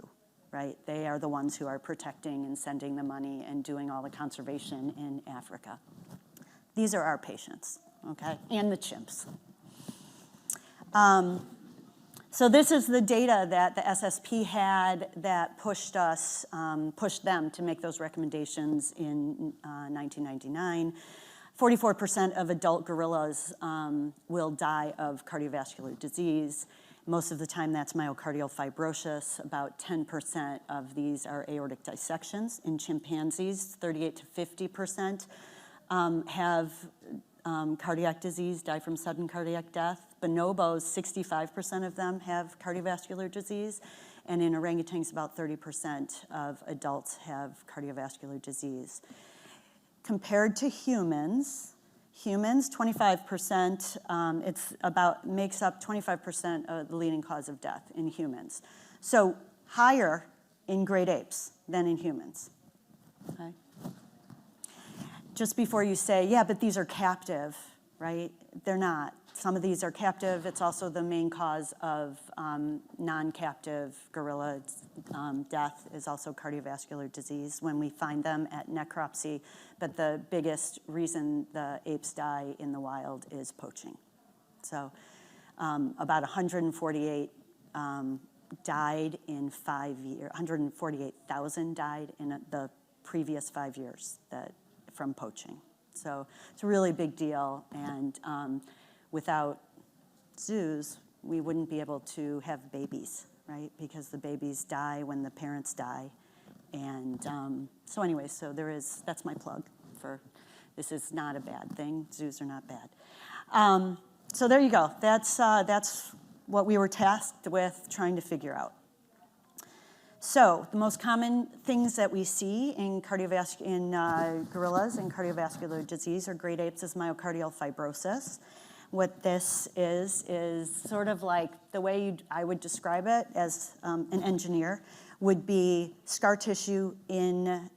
K: right? They are the ones who are protecting and sending the money and doing all the conservation in Africa. These are our patients, okay? And the chimps. So this is the data that the SSP had that pushed them to make those recommendations in 1999. 44% of adult gorillas will die of cardiovascular disease. Most of the time that's myocardial fibrosis. About 10% of these are aortic dissections. In chimpanzees, 38 to 50% have cardiac disease, die from sudden cardiac death. Bonobos, 65% of them have cardiovascular disease. And in orangutans, about 30% of adults have cardiovascular disease. Compared to humans, 25%, makes up 25% of the leading cause of death in humans. So higher in great apes than in humans, okay? Just before you say, yeah, but these are captive, right? They're not. Some of these are captive. It's also the main cause of non-captive gorilla death is also cardiovascular disease when we find them at necropsy. But the biggest reason the apes die in the wild is poaching. So about 148 died in 5 years. 148,000 died in the previous 5 years from poaching. So it's a really big deal, and without zoos, we wouldn't be able to have babies, right? Because the babies die when the parents die. And so anyway, that's my plug for, this is not a bad thing. Zoos are not bad. So there you go. That's what we were tasked with trying to figure out. So the most common things that we see in gorillas and cardiovascular disease or great apes is myocardial fibrosis. What this is sort of like the way I would describe it as an engineer would be scar tissue in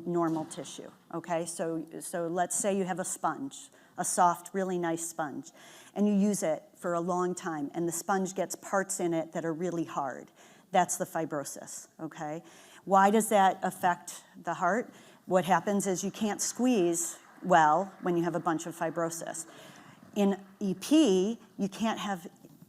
K: normal tissue. Okay, so let's say you have a sponge, a soft, really nice sponge, and you use it for a long time, and the sponge gets parts in it that are really hard. That's the fibrosis, okay? Why does that affect the heart? What happens is you can't squeeze well when you have a bunch of fibrosis. In EP, you can't have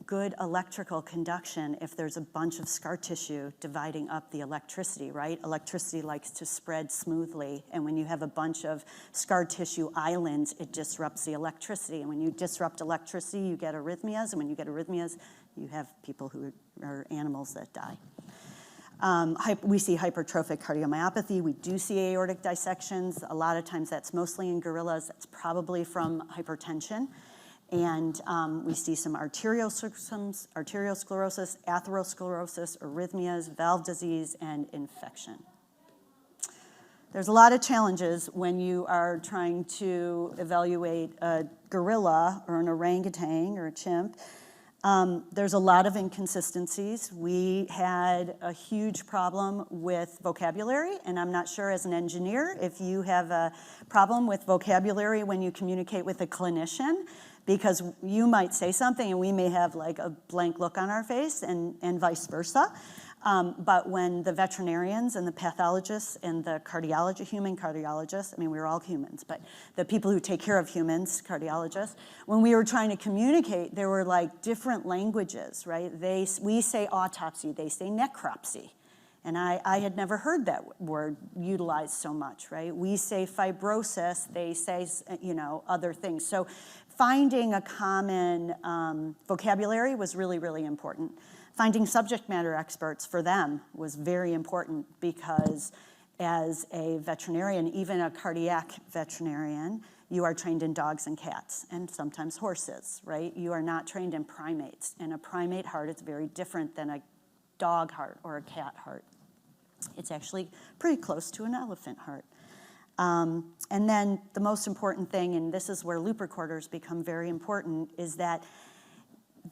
K: good electrical conduction if there's a bunch of scar tissue dividing up the electricity, right? Electricity likes to spread smoothly, and when you have a bunch of scar tissue islands, it disrupts the electricity, and when you disrupt electricity, you get arrhythmias, and when you get arrhythmias, you have people who are animals that die. We see hypertrophic cardiomyopathy. We do see aortic dissections. A lot of times that's mostly in gorillas. That's probably from hypertension. And we see some arteriosclerosis, atherosclerosis, arrhythmias, valve disease, and infection. There's a lot of challenges when you are trying to evaluate a gorilla or an orangutan or a chimp. There's a lot of inconsistencies. We had a huge problem with vocabulary, and I'm not sure as an engineer if you have a problem with vocabulary when you communicate with a clinician, because you might say something and we may have like a blank look on our face and vice versa. But when the veterinarians and the pathologists and the human cardiologists, I mean, we're all humans, but the people who take care of humans, cardiologists, when we were trying to communicate, there were like different languages, right? We say autopsy, they say necropsy. And I had never heard that word utilized so much, right? We say fibrosis, they say, other things. So finding a common vocabulary was really, really important. Finding subject matter experts for them was very important, because as a veterinarian, even a cardiac veterinarian, you are trained in dogs and cats and sometimes horses, right? You are not trained in primates. And a primate heart is very different than a dog heart or a cat heart. It's actually pretty close to an elephant heart. And then the most important thing, and this is where loop recorders become very important, is that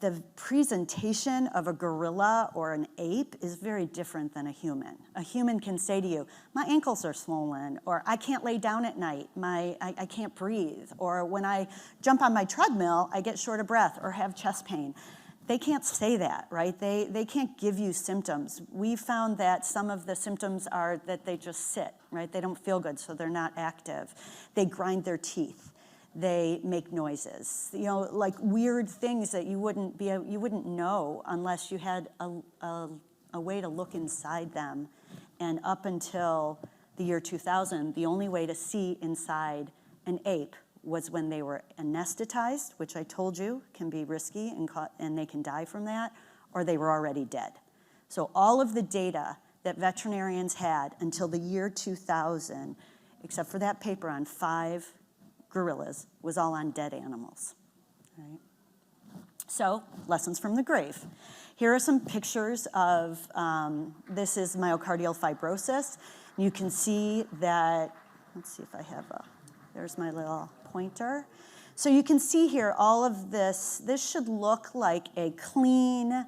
K: the presentation of a gorilla or an ape is very different than a human. A human can say to you, my ankles are swollen, or I can't lay down at night, I can't breathe, or when I jump on my treadmill, I get short of breath or have chest pain. They can't say that, right? They can't give you symptoms. We found that some of the symptoms are that they just sit, right? They don't feel good, so they're not active. They grind their teeth. They make noises, like weird things that you wouldn't know unless you had a way to look inside them. And up until the year 2000, the only way to see inside an ape was when they were anesthetized, which I told you can be risky and they can die from that, or they were already dead. So all of the data that veterinarians had until the year 2000, except for that paper on 5 gorillas, was all on dead animals, right? So, lessons from the grave. Here are some pictures of, this is myocardial fibrosis. You can see that, let's see if I have there's my little pointer. So you can see here all of this should look like a clean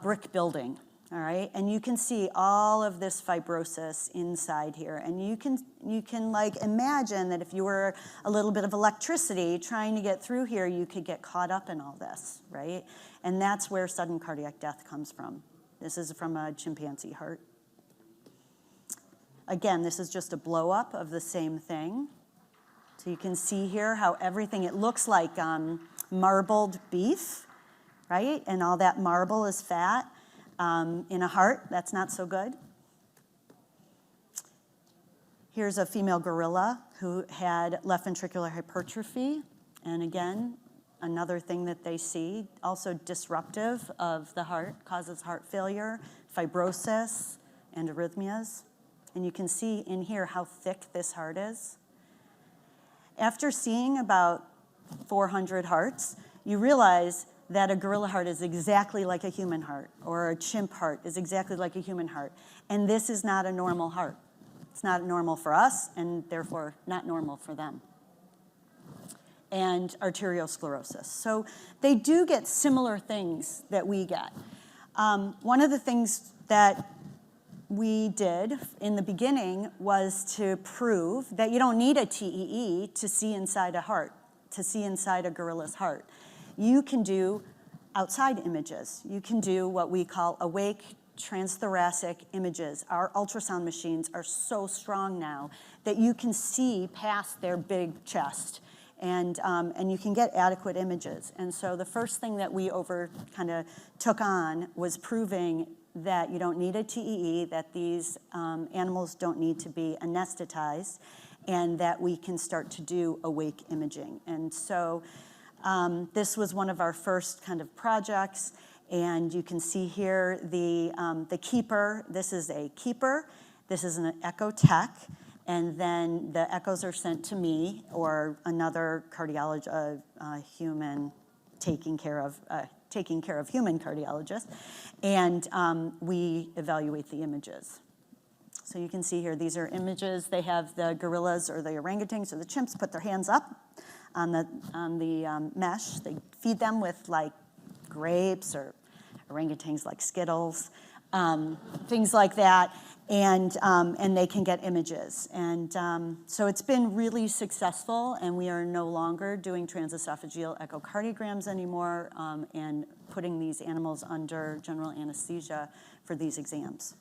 K: brick building. All right, and you can see all of this fibrosis inside here, and you can like imagine that if you were a little bit of electricity trying to get through here, you could get caught up in all this, right? And that's where sudden cardiac death comes from. This is from a chimpanzee heart. Again, this is just a blow up of the same thing. So you can see here how everything, it looks like marbled beef, right? And all that marble is fat. In a heart, that's not so good. Here's a female gorilla who had left ventricular hypertrophy. And again, another thing that they see, also disruptive of the heart, causes heart failure, fibrosis, and arrhythmias. And you can see in here how thick this heart is. After seeing about 400 hearts, you realize that a gorilla heart is exactly like a human heart, or a chimp heart is exactly like a human heart. And this is not a normal heart. It's not normal for us, and therefore not normal for them. And arteriosclerosis. So they do get similar things that we get. One of the things that we did in the beginning was to prove that you don't need a TEE to see inside a heart, to see inside a gorilla's heart. You can do outside images. You can do what we call awake transthoracic images. Our ultrasound machines are so strong now that you can see past their big chest And you can get adequate images. And so the first thing that we kind of took on was proving that you don't need a TEE, that these animals don't need to be anesthetized, and that we can start to do awake imaging. And so this was one of our first kind of projects. And you can see here the keeper. This is a keeper. This is an echo tech. And then the echoes are sent to me or another cardiologist, human taking care of human cardiologist. And we evaluate the images. So you can see here, these are images. They have the gorillas or the orangutans or the chimps put their hands up on the mesh. They feed them with like grapes, or orangutans like Skittles, things like that, and they can get images. And so it's been really successful, and we are no longer doing transesophageal echocardiograms anymore and putting these animals under general anesthesia for these exams.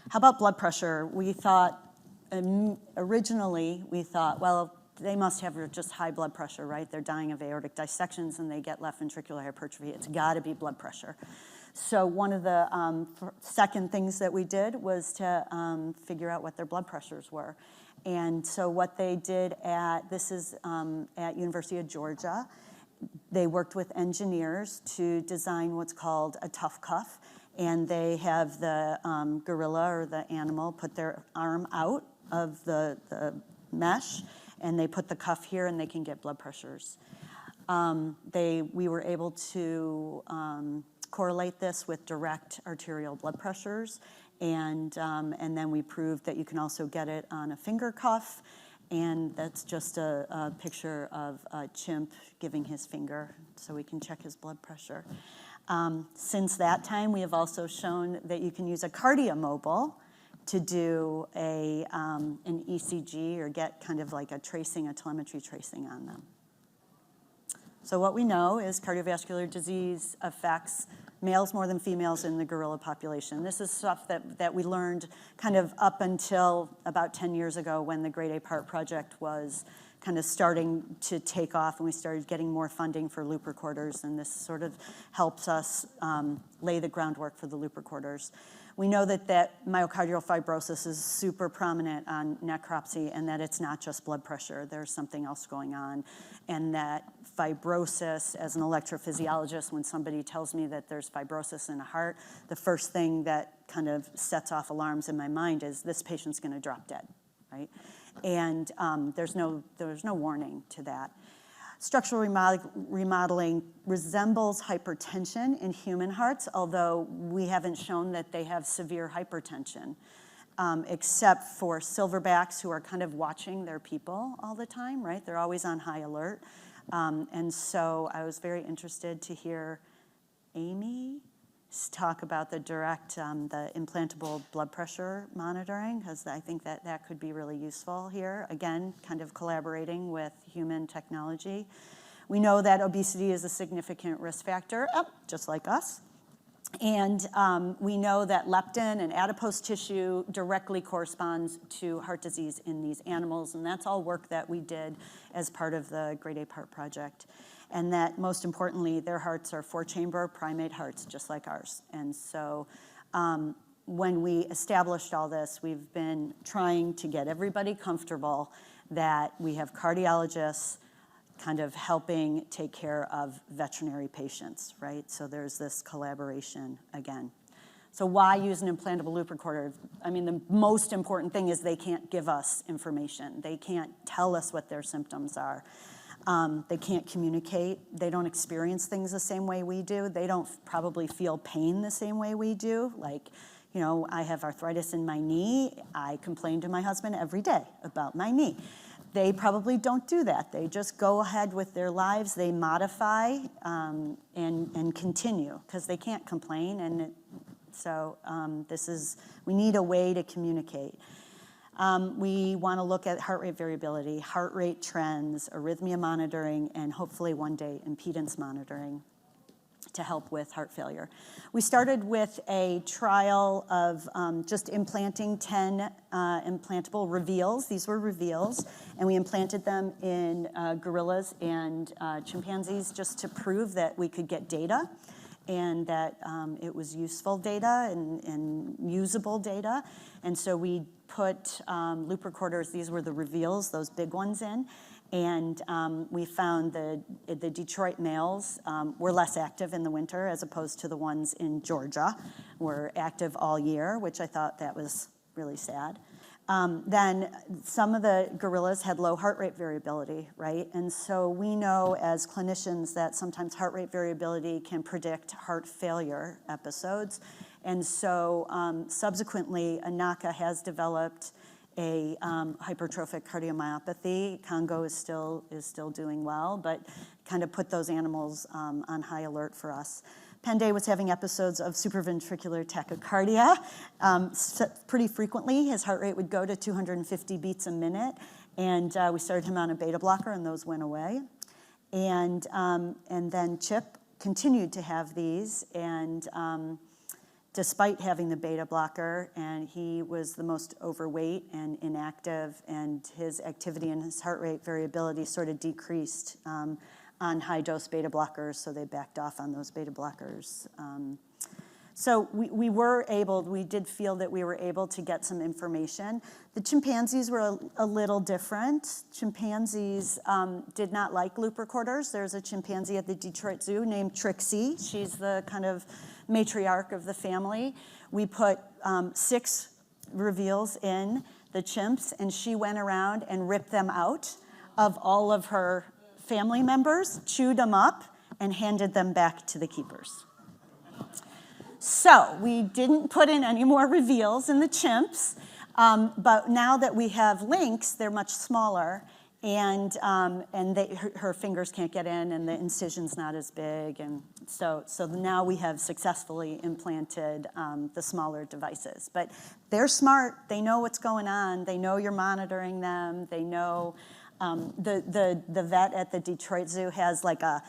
K: How about blood pressure? We thought, originally, well, they must have just high blood pressure, right? They're dying of aortic dissections and they get left ventricular hypertrophy. It's got to be blood pressure. So one of the second things that we did was to figure out what their blood pressures were. And so what they did this is at University of Georgia, they worked with engineers to design what's called a tough cuff. And they have the gorilla or the animal put their arm out of the mesh, and they put the cuff here, and they can get blood pressures. We were able to correlate this with direct arterial blood pressures, and then we proved that you can also get it on a finger cuff, and that's just a picture of a chimp giving his finger, so we can check his blood pressure. Since that time, we have also shown that you can use a cardiomobile to do an ECG or get kind of like a telemetry tracing on them. So what we know is cardiovascular disease affects males more than females in the gorilla population. This is stuff that we learned kind of up until about 10 years ago when the Great Ape Heart Project was kind of starting to take off, and we started getting more funding for loop recorders, and this sort of helps us lay the groundwork for the loop recorders. We know that myocardial fibrosis is super prominent on necropsy, and that it's not just blood pressure. There's something else going on, and that fibrosis, as an electrophysiologist, when somebody tells me that there's fibrosis in a heart, the first thing that kind of sets off alarms in my mind is this patient's going to drop dead, right? And there's no warning to that. Structural remodeling resembles hypertension in human hearts, although we haven't shown that they have severe hypertension, except for silverbacks who are kind of watching their people all the time, right? They're always on high alert. And so I was very interested to hear Amy talk about the implantable blood pressure monitoring, because I think that could be really useful here. Again, kind of collaborating with human technology. We know that obesity is a significant risk factor, just like us. And we know that leptin and adipose tissue directly corresponds to heart disease in these animals, and that's all work that we did as part of the Great Ape Heart Project. And that, most importantly, their hearts are 4-chamber primate hearts, just like ours. And so when we established all this, we've been trying to get everybody comfortable that we have cardiologists kind of helping take care of veterinary patients, right? So there's this collaboration again. So why use an implantable loop recorder? I mean, the most important thing is they can't give us information. They can't tell us what their symptoms are. They can't communicate. They don't experience things the same way we do. They don't probably feel pain the same way we do. Like, I have arthritis in my knee. I complain to my husband every day about my knee. They probably don't do that. They just go ahead with their lives. They modify and continue because they can't complain. And we need a way to communicate. We want to look at heart rate variability, heart rate trends, arrhythmia monitoring, and hopefully one day impedance monitoring. to help with heart failure. We started with a trial of just implanting 10 implantable reveals. These were reveals, and we implanted them in gorillas and chimpanzees just to prove that we could get data and that it was useful data and usable data. And so we put loop recorders, these were the reveals, those big ones in, and we found the Detroit males were less active in the winter as opposed to the ones in Georgia were active all year, which I thought that was really sad. Then some of the gorillas had low heart rate variability, right? And so we know as clinicians that sometimes heart rate variability can predict heart failure episodes. And so subsequently, Anaka has developed a hypertrophic cardiomyopathy. Congo is still doing well, but kind of put those animals on high alert for us. Pende was having episodes of supraventricular tachycardia pretty frequently. His heart rate would go to 250 beats a minute, and we started him on a beta blocker, and those went away. And then Chip continued to have these, and despite having the beta blocker, and he was the most overweight and inactive, and his activity and his heart rate variability sort of decreased on high-dose beta blockers, so they backed off on those beta blockers. So we did feel that we were able to get some information. The chimpanzees were a little different. Chimpanzees did not like loop recorders. There's a chimpanzee at the Detroit Zoo named Trixie. She's the kind of matriarch of the family. We put 6 reveals in the chimps, and she went around and ripped them out of all of her family members, chewed them up, and handed them back to the keepers. So we didn't put in any more reveals in the chimps, but now that we have lynx, they're much smaller, and her fingers can't get in, and the incision's not as big, and so now we have successfully implanted the smaller devices. But they're smart. They know what's going on. They know you're monitoring them. They know the vet at the Detroit Zoo has like a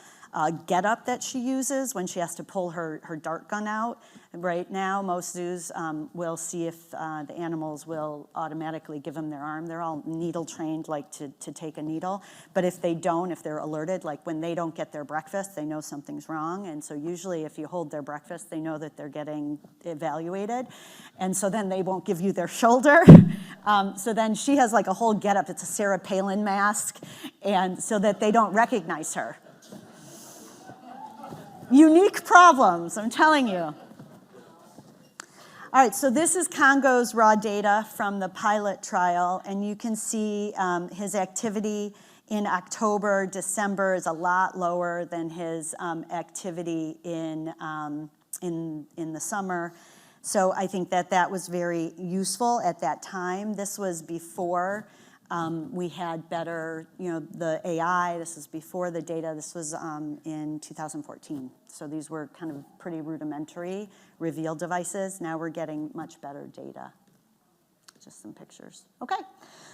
K: get-up that she uses when she has to pull her dart gun out. Right now, most zoos will see if the animals will automatically give them their arm. They're all needle trained, like to take a needle. But if they don't, if they're alerted, like when they don't get their breakfast, they know something's wrong. And so usually if you hold their breakfast, they know that they're getting evaluated. And so then they won't give you their shoulder. So then she has like a whole get-up. It's a Sarah Palin mask, and so that they don't recognize her. Unique problems, I'm telling you. All right, so this is Congo's raw data from the pilot trial, and you can see his activity in October, December is a lot lower than his activity in the summer. So I think that was very useful at that time. This was before we had better, the AI. This is before the data. This was in 2014. So these were kind of pretty rudimentary reveal devices. Now we're getting much better data. Just some pictures. Okay.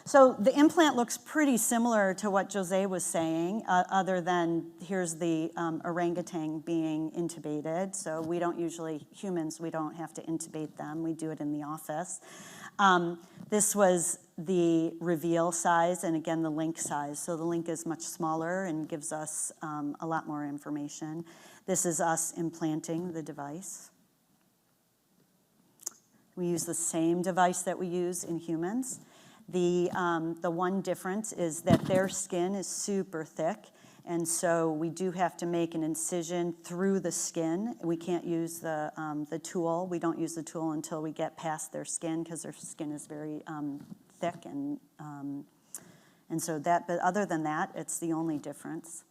K: So the implant looks pretty similar to what Jose was saying, other than here's the orangutan being intubated. So we don't usually, humans, we don't have to intubate them. We do it in the office. This was the reveal size, and again, the link size. So the link is much smaller and gives us a lot more information. This is us implanting the device. We use the same device that we use in humans. The one difference is that their skin is super thick, and so we do have to make an incision through the skin. We can't use the tool. We don't use the tool until we get past their skin because their skin is very thick, and so that. But other than that, it's the only difference.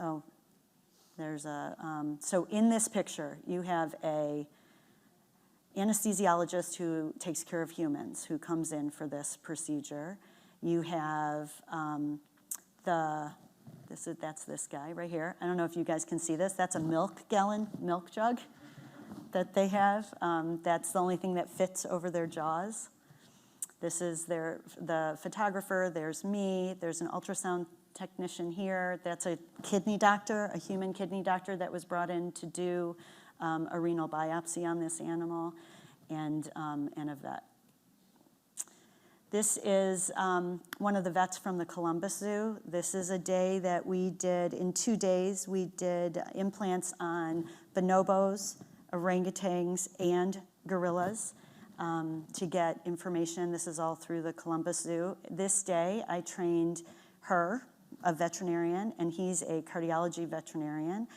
K: Oh, there's a. So in this picture, you have a anesthesiologist who takes care of humans who comes in for this procedure. You have that's this guy right here. I don't know if you guys can see this. That's a milk jug that they have. That's the only thing that fits over their jaws. This is the photographer. There's me. There's an ultrasound technician here. That's a kidney doctor, a human kidney doctor that was brought in to do a renal biopsy on this animal, and a vet. This is one of the vets from the Columbus Zoo. This is a day that we did, in 2 days, we did implants on bonobos, orangutans, and gorillas to get information. This is all through the Columbus Zoo. This day, I trained her, a veterinarian, and he's a cardiology veterinarian,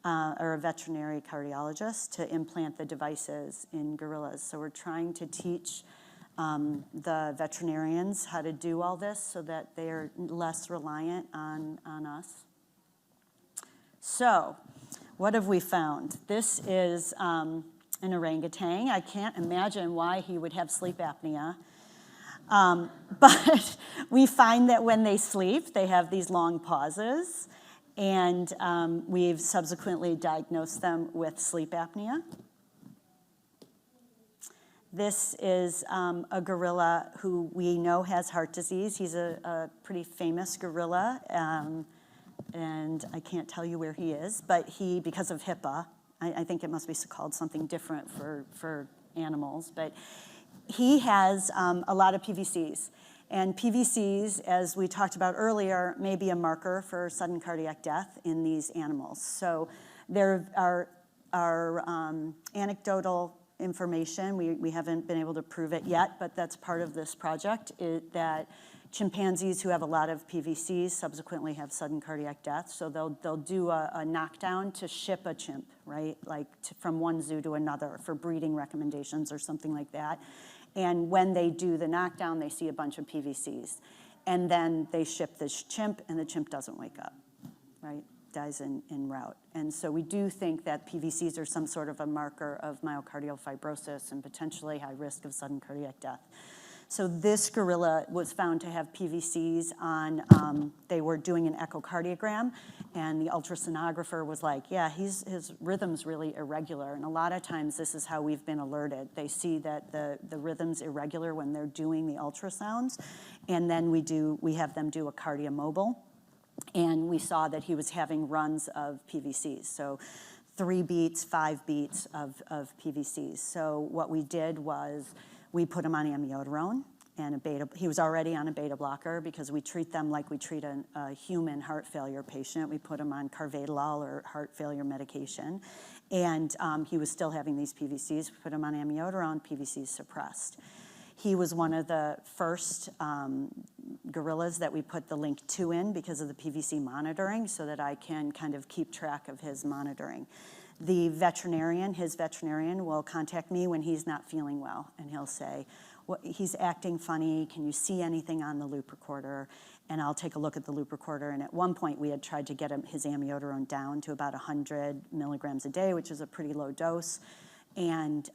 K: or a veterinary cardiologist, to implant the devices in gorillas. So we're trying to teach the veterinarians how to do all this so that they are less reliant on us. So, what have we found? This is an orangutan. I can't imagine why he would have sleep apnea. But we find that when they sleep, they have these long pauses, and we've subsequently diagnosed them with sleep apnea. This is a gorilla who we know has heart disease. He's a pretty famous gorilla, and I can't tell you where he is, but he, because of HIPAA, I think it must be called something different for animals, but he has a lot of PVCs. And PVCs, as we talked about earlier, may be a marker for sudden cardiac death in these animals. So there are anecdotal information. We haven't been able to prove it yet, but that's part of this project, that chimpanzees who have a lot of PVCs subsequently have sudden cardiac death. So they'll do a knockdown to ship a chimp, right? Like from one zoo to another for breeding recommendations or something like that. And when they do the knockdown, they see a bunch of PVCs. And then they ship this chimp, and the chimp doesn't wake up, right? Dies en route. And so we do think that PVCs are some sort of a marker of myocardial fibrosis and potentially high risk of sudden cardiac death. So this gorilla was found to have PVCs on, they were doing an echocardiogram, and the ultrasonographer was like, yeah, his rhythm's really irregular. And a lot of times this is how we've been alerted. They see that the rhythm's irregular when they're doing the ultrasounds, and then we have them do a cardiomobile. And we saw that he was having runs of PVCs, so 3 beats, 5 beats of PVCs. So what we did was we put him on amiodarone and he was already on a beta blocker because we treat them like we treat a human heart failure patient. We put him on carvedilol or heart failure medication, and he was still having these PVCs. We put him on amiodarone, PVCs suppressed. He was one of the first gorillas that we put the link 2 in because of the PVC monitoring, so that I can kind of keep track of his monitoring. The veterinarian, his veterinarian, will contact me when he's not feeling well, and he'll say, well, he's acting funny, can you see anything on the loop recorder? And I'll take a look at the loop recorder, and at one point we had tried to get his amiodarone down to about 100 milligrams a day, which is a pretty low dose, and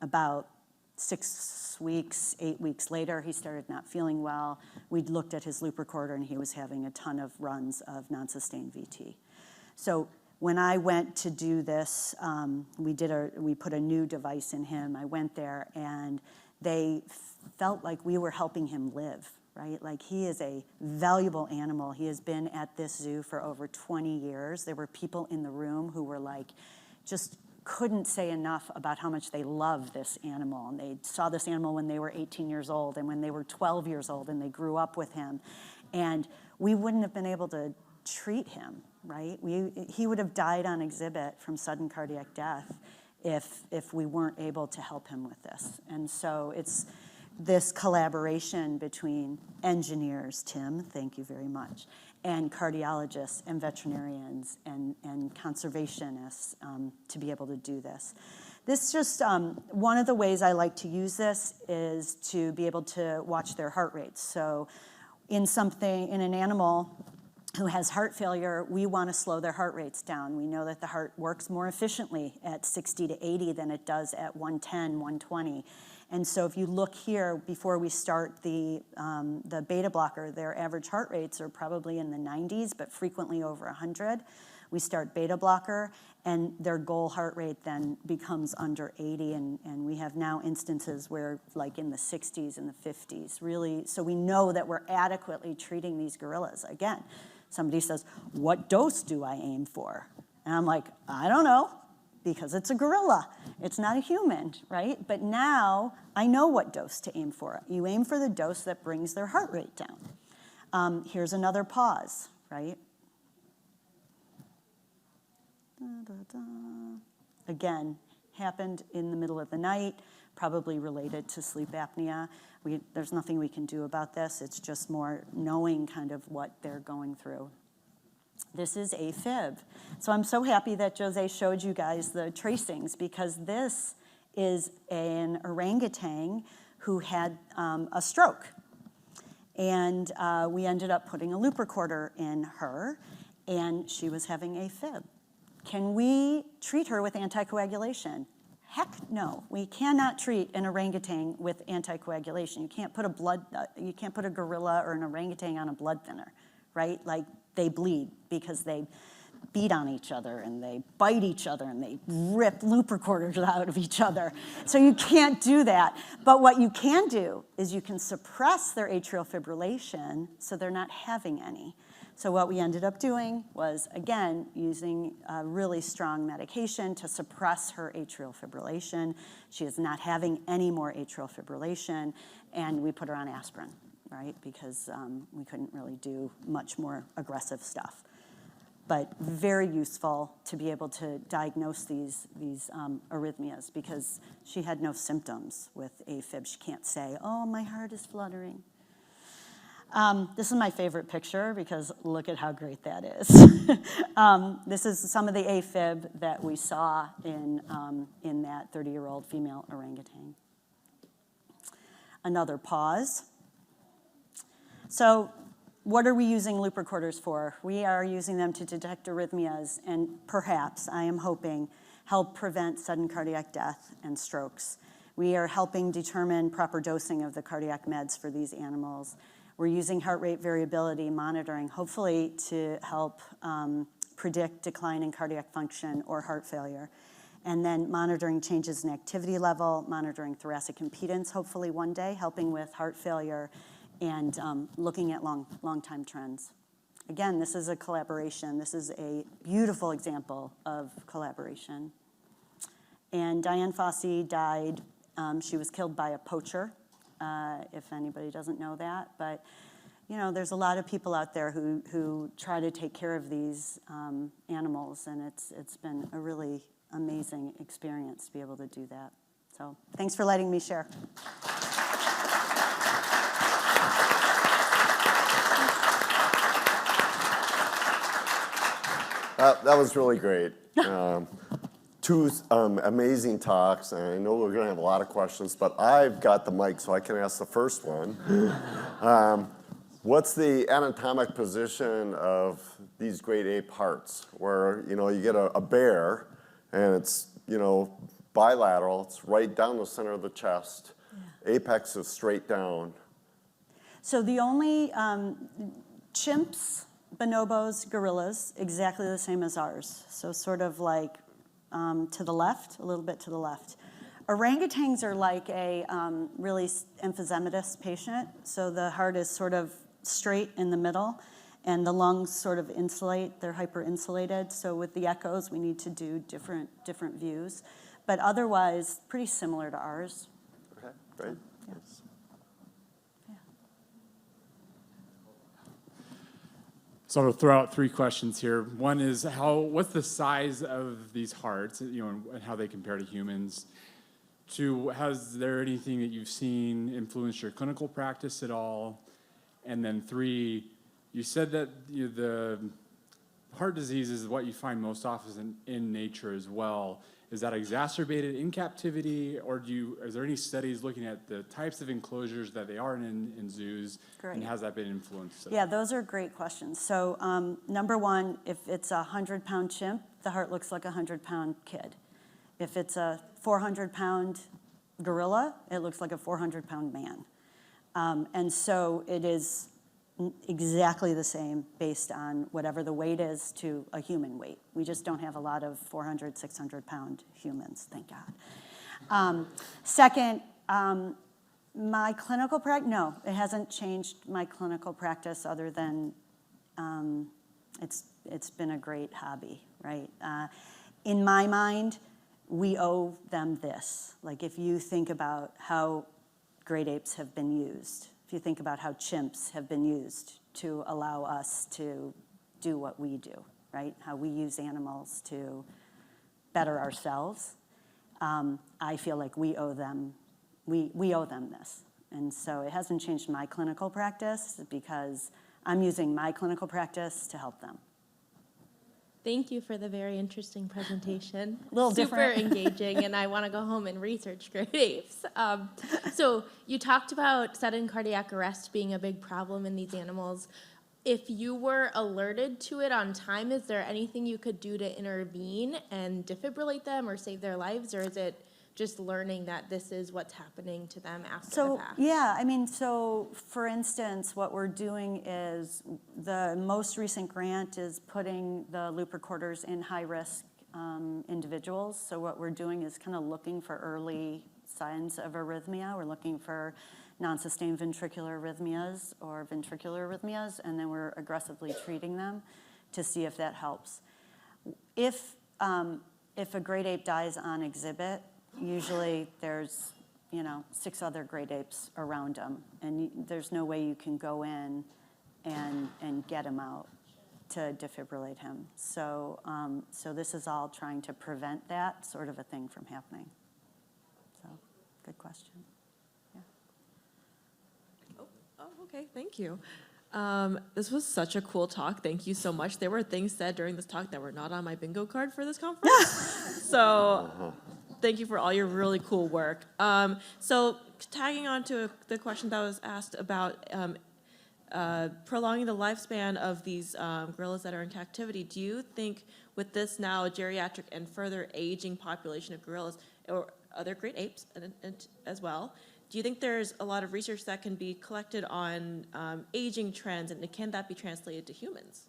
K: about 6 weeks, 8 weeks later, he started not feeling well. We'd looked at his loop recorder, and he was having a ton of runs of non-sustained VT. So when I went to do this, we put a new device in him. I went there, and they felt like we were helping him live, right? Like, he is a valuable animal. He has been at this zoo for over 20 years. There were people in the room who were like, just couldn't say enough about how much they love this animal. And they saw this animal when they were 18 years old and when they were 12 years old, and they grew up with him. And we wouldn't have been able to treat him, right? He would have died on exhibit from sudden cardiac death if we weren't able to help him with this. And so it's this collaboration between engineers, Tim, thank you very much, and cardiologists and veterinarians and conservationists to be able to do this. This just, one of the ways I like to use this is to be able to watch their heart rates. So in an animal who has heart failure, we want to slow their heart rates down. We know that the heart works more efficiently at 60 to 80 than it does at 110, 120. And so if you look here, before we start the beta blocker, their average heart rates are probably in the 90s, but frequently over 100. We start beta blocker, and their goal heart rate then becomes under 80, and we have now instances where, like, in the 60s and the 50s, really. So we know that we're adequately treating these gorillas. Again, Somebody says, what dose do I aim for? And I'm like, I don't know, because it's a gorilla. It's not a human, right? But now I know what dose to aim for. You aim for the dose that brings their heart rate down. Here's another pause, right? Again, happened in the middle of the night, probably related to sleep apnea. There's nothing we can do about this. It's just more knowing kind of what they're going through. This is AFib. So I'm so happy that Jose showed you guys the tracings, because this is an orangutan who had a stroke. And we ended up putting a loop recorder in her, and she was having AFib. Can we treat her with anticoagulation? Heck no, we cannot treat an orangutan with anticoagulation. You can't put a gorilla or an orangutan on a blood thinner, right? Like, they bleed because they beat on each other and they bite each other and they rip loop recorders out of each other. So you can't do that. But what you can do is you can suppress their atrial fibrillation so they're not having any. So what we ended up doing was, again, using a really strong medication to suppress her atrial fibrillation. She is not having any more atrial fibrillation, and we put her on aspirin, right? Because we couldn't really do much more aggressive stuff. But very useful to be able to diagnose these arrhythmias, because she had no symptoms with AFib. She can't say, oh, my heart is fluttering. This is my favorite picture, because look at how great that is. This is some of the AFib that we saw in that 30-year-old female orangutan. Another pause. So what are we using loop recorders for? We are using them to detect arrhythmias and perhaps, I am hoping, help prevent sudden cardiac death and strokes. We are helping determine proper dosing of the cardiac meds for these animals. We're using heart rate variability monitoring, hopefully to help predict decline in cardiac function or heart failure. And then monitoring changes in activity level, monitoring thoracic impedance, hopefully one day, helping with heart failure, and looking at long time trends. Again, this is a collaboration. This is a beautiful example of collaboration. And Diane Fossey died. She was killed by a poacher, if anybody doesn't know that. But you know, there's a lot of people out there who try to take care of these animals, and it's been a really amazing experience to be able to do that. So thanks for letting me share.
A: That was really great. Two amazing talks, and I know we're going to have a lot of questions, but I've got the mic, so I can ask the first one. What's the anatomic position of these great ape hearts, where you get a bear, and it's bilateral, it's right down the center of the chest, apex is straight down.
K: So the only chimps, bonobos, gorillas, exactly the same as ours. So sort of like to the left, a little bit to the left. Orangutans are like a really emphysematous patient. So the heart is sort of straight in the middle, and the lungs sort of insulate. They're hyper-insulated. So with the echoes, we need to do different views. But otherwise, pretty similar to ours.
A: Okay, great.
K: Yeah.
A: Yes.
L: So I'm going to throw out three questions here. One is what's the size of these hearts, and how they compare to humans? Two, has there anything that you've seen influence your clinical practice at all? And then three, you said that the heart disease is what you find most often in nature as well. Is that exacerbated in captivity, or is there any studies looking at the types of enclosures that they are in zoos?
K: Great.
L: And has that been influenced?
K: Yeah, those are great questions. So number one, if it's a 100-pound chimp, the heart looks like a 100-pound kid. If it's a 400-pound gorilla, it looks like a 400-pound man. And so it is exactly the same based on whatever the weight is to a human weight. We just don't have a lot of 400, 600-pound humans, thank God. Second, my clinical practice, no, it hasn't changed my clinical practice other than it's been a great hobby, right? In my mind, we owe them this. Like if you think about how great apes have been used, if you think about how chimps have been used to allow us to do what we do, right? How we use animals to better ourselves. I feel like we owe them this. And so it hasn't changed my clinical practice because I'm using my clinical practice to help them.
M: Thank you for the very interesting presentation.
K: Little
M: Super
K: different.
M: engaging, and I want to go home and research great apes. So you talked about sudden cardiac arrest being a big problem in these animals. If you were alerted to it on time, is there anything you could do to intervene and defibrillate them or save their lives, or is it just learning that this is what's happening to them after the fact?
K: Yeah, I mean, so for instance, what we're doing is the most recent grant is putting the loop recorders in high-risk individuals. So what we're doing is kind of looking for early signs of arrhythmia. We're looking for non-sustained ventricular arrhythmias or ventricular arrhythmias, and then we're aggressively treating them to see if that helps. If a great ape dies on exhibit, usually there's 6 other great apes around them, and there's no way you can go in and get him out to defibrillate him. So this is all trying to prevent that sort of a thing from happening. So good question.
N: Okay, thank you. This was such a cool talk. Thank you so much. There were things said during this talk that were not on my bingo card for this conference. So thank you for all your really cool work. So tagging on to the question that was asked about prolonging the lifespan of these gorillas that are in captivity, do you think with this now geriatric and further aging population of gorillas, or other great apes and as well, do you think there's a lot of research that can be collected on aging trends, and can that be translated to humans?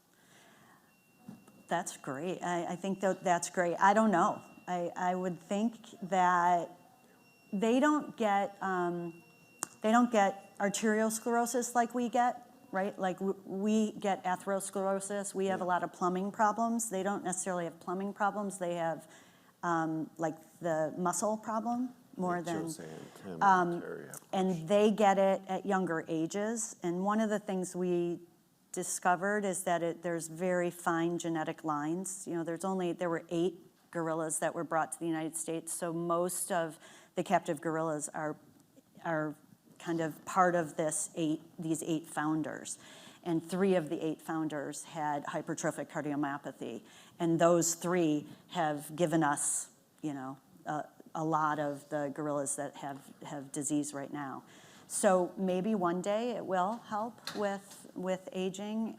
K: That's great. I think that's great. I don't know. I would think that they don't get arteriosclerosis like we get, right? Like we get atherosclerosis. We have a lot of plumbing problems. They don't necessarily have plumbing problems. They have like the muscle problem more than, and they get it at younger ages. And one of the things we discovered is that there's very fine genetic lines. There were 8 gorillas that were brought to the United States, so most of the captive gorillas are kind of part of these 8 founders. And 3 of the 8 founders had hypertrophic cardiomyopathy, and those 3 have given us, a lot of the gorillas that have disease right now. So maybe one day it will help with aging.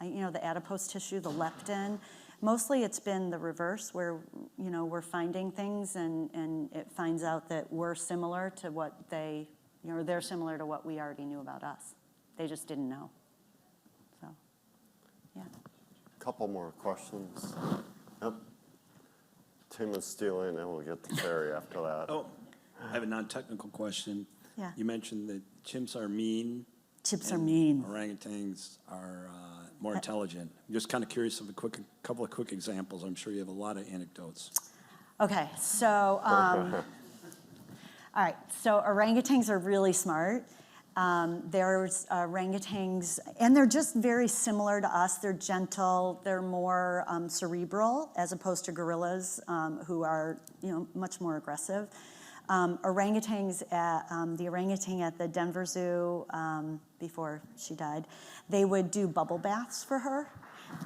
K: The adipose tissue, the leptin. Mostly it's been the reverse, where we're finding things and it finds out that we're similar to what they're similar to what we already knew about us. They just didn't know. So, yeah.
A: Couple more questions. Yep. Tim is stealing, and we'll get to Terry after that.
J: Oh, I have a non-technical question.
K: Yeah.
J: You mentioned that chimps are mean.
K: Chimps are mean.
J: Orangutans are more intelligent. I'm just kind of curious of a couple of quick examples. I'm sure you have a lot of anecdotes.
K: Okay, so all right. So orangutans are really smart. There's orangutans, and they're just very similar to us. They're gentle. They're more cerebral, as opposed to gorillas, who are much more aggressive. Orangutans at the orangutan at the Denver Zoo before she died, they would do bubble baths for her,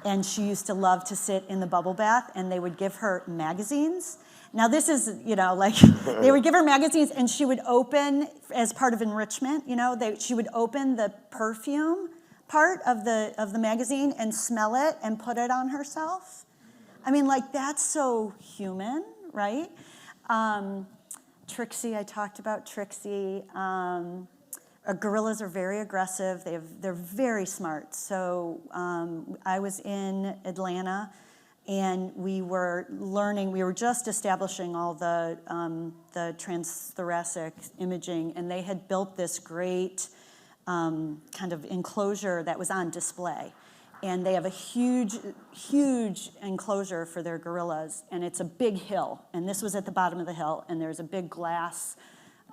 K: and she used to love to sit in the bubble bath, and they would give her magazines. Now this is, they would give her magazines, and she would open, as part of enrichment, she would open the perfume part of the magazine and smell it and put it on herself. I mean, that's so human, right? Trixie, I talked about Trixie. Gorillas are very aggressive. They're very smart. So I was in Atlanta, and we were just establishing all the transthoracic imaging, and they had built this great kind of enclosure that was on display. And they have a huge, huge enclosure for their gorillas, and it's a big hill. And this was at the bottom of the hill, and there's a big glass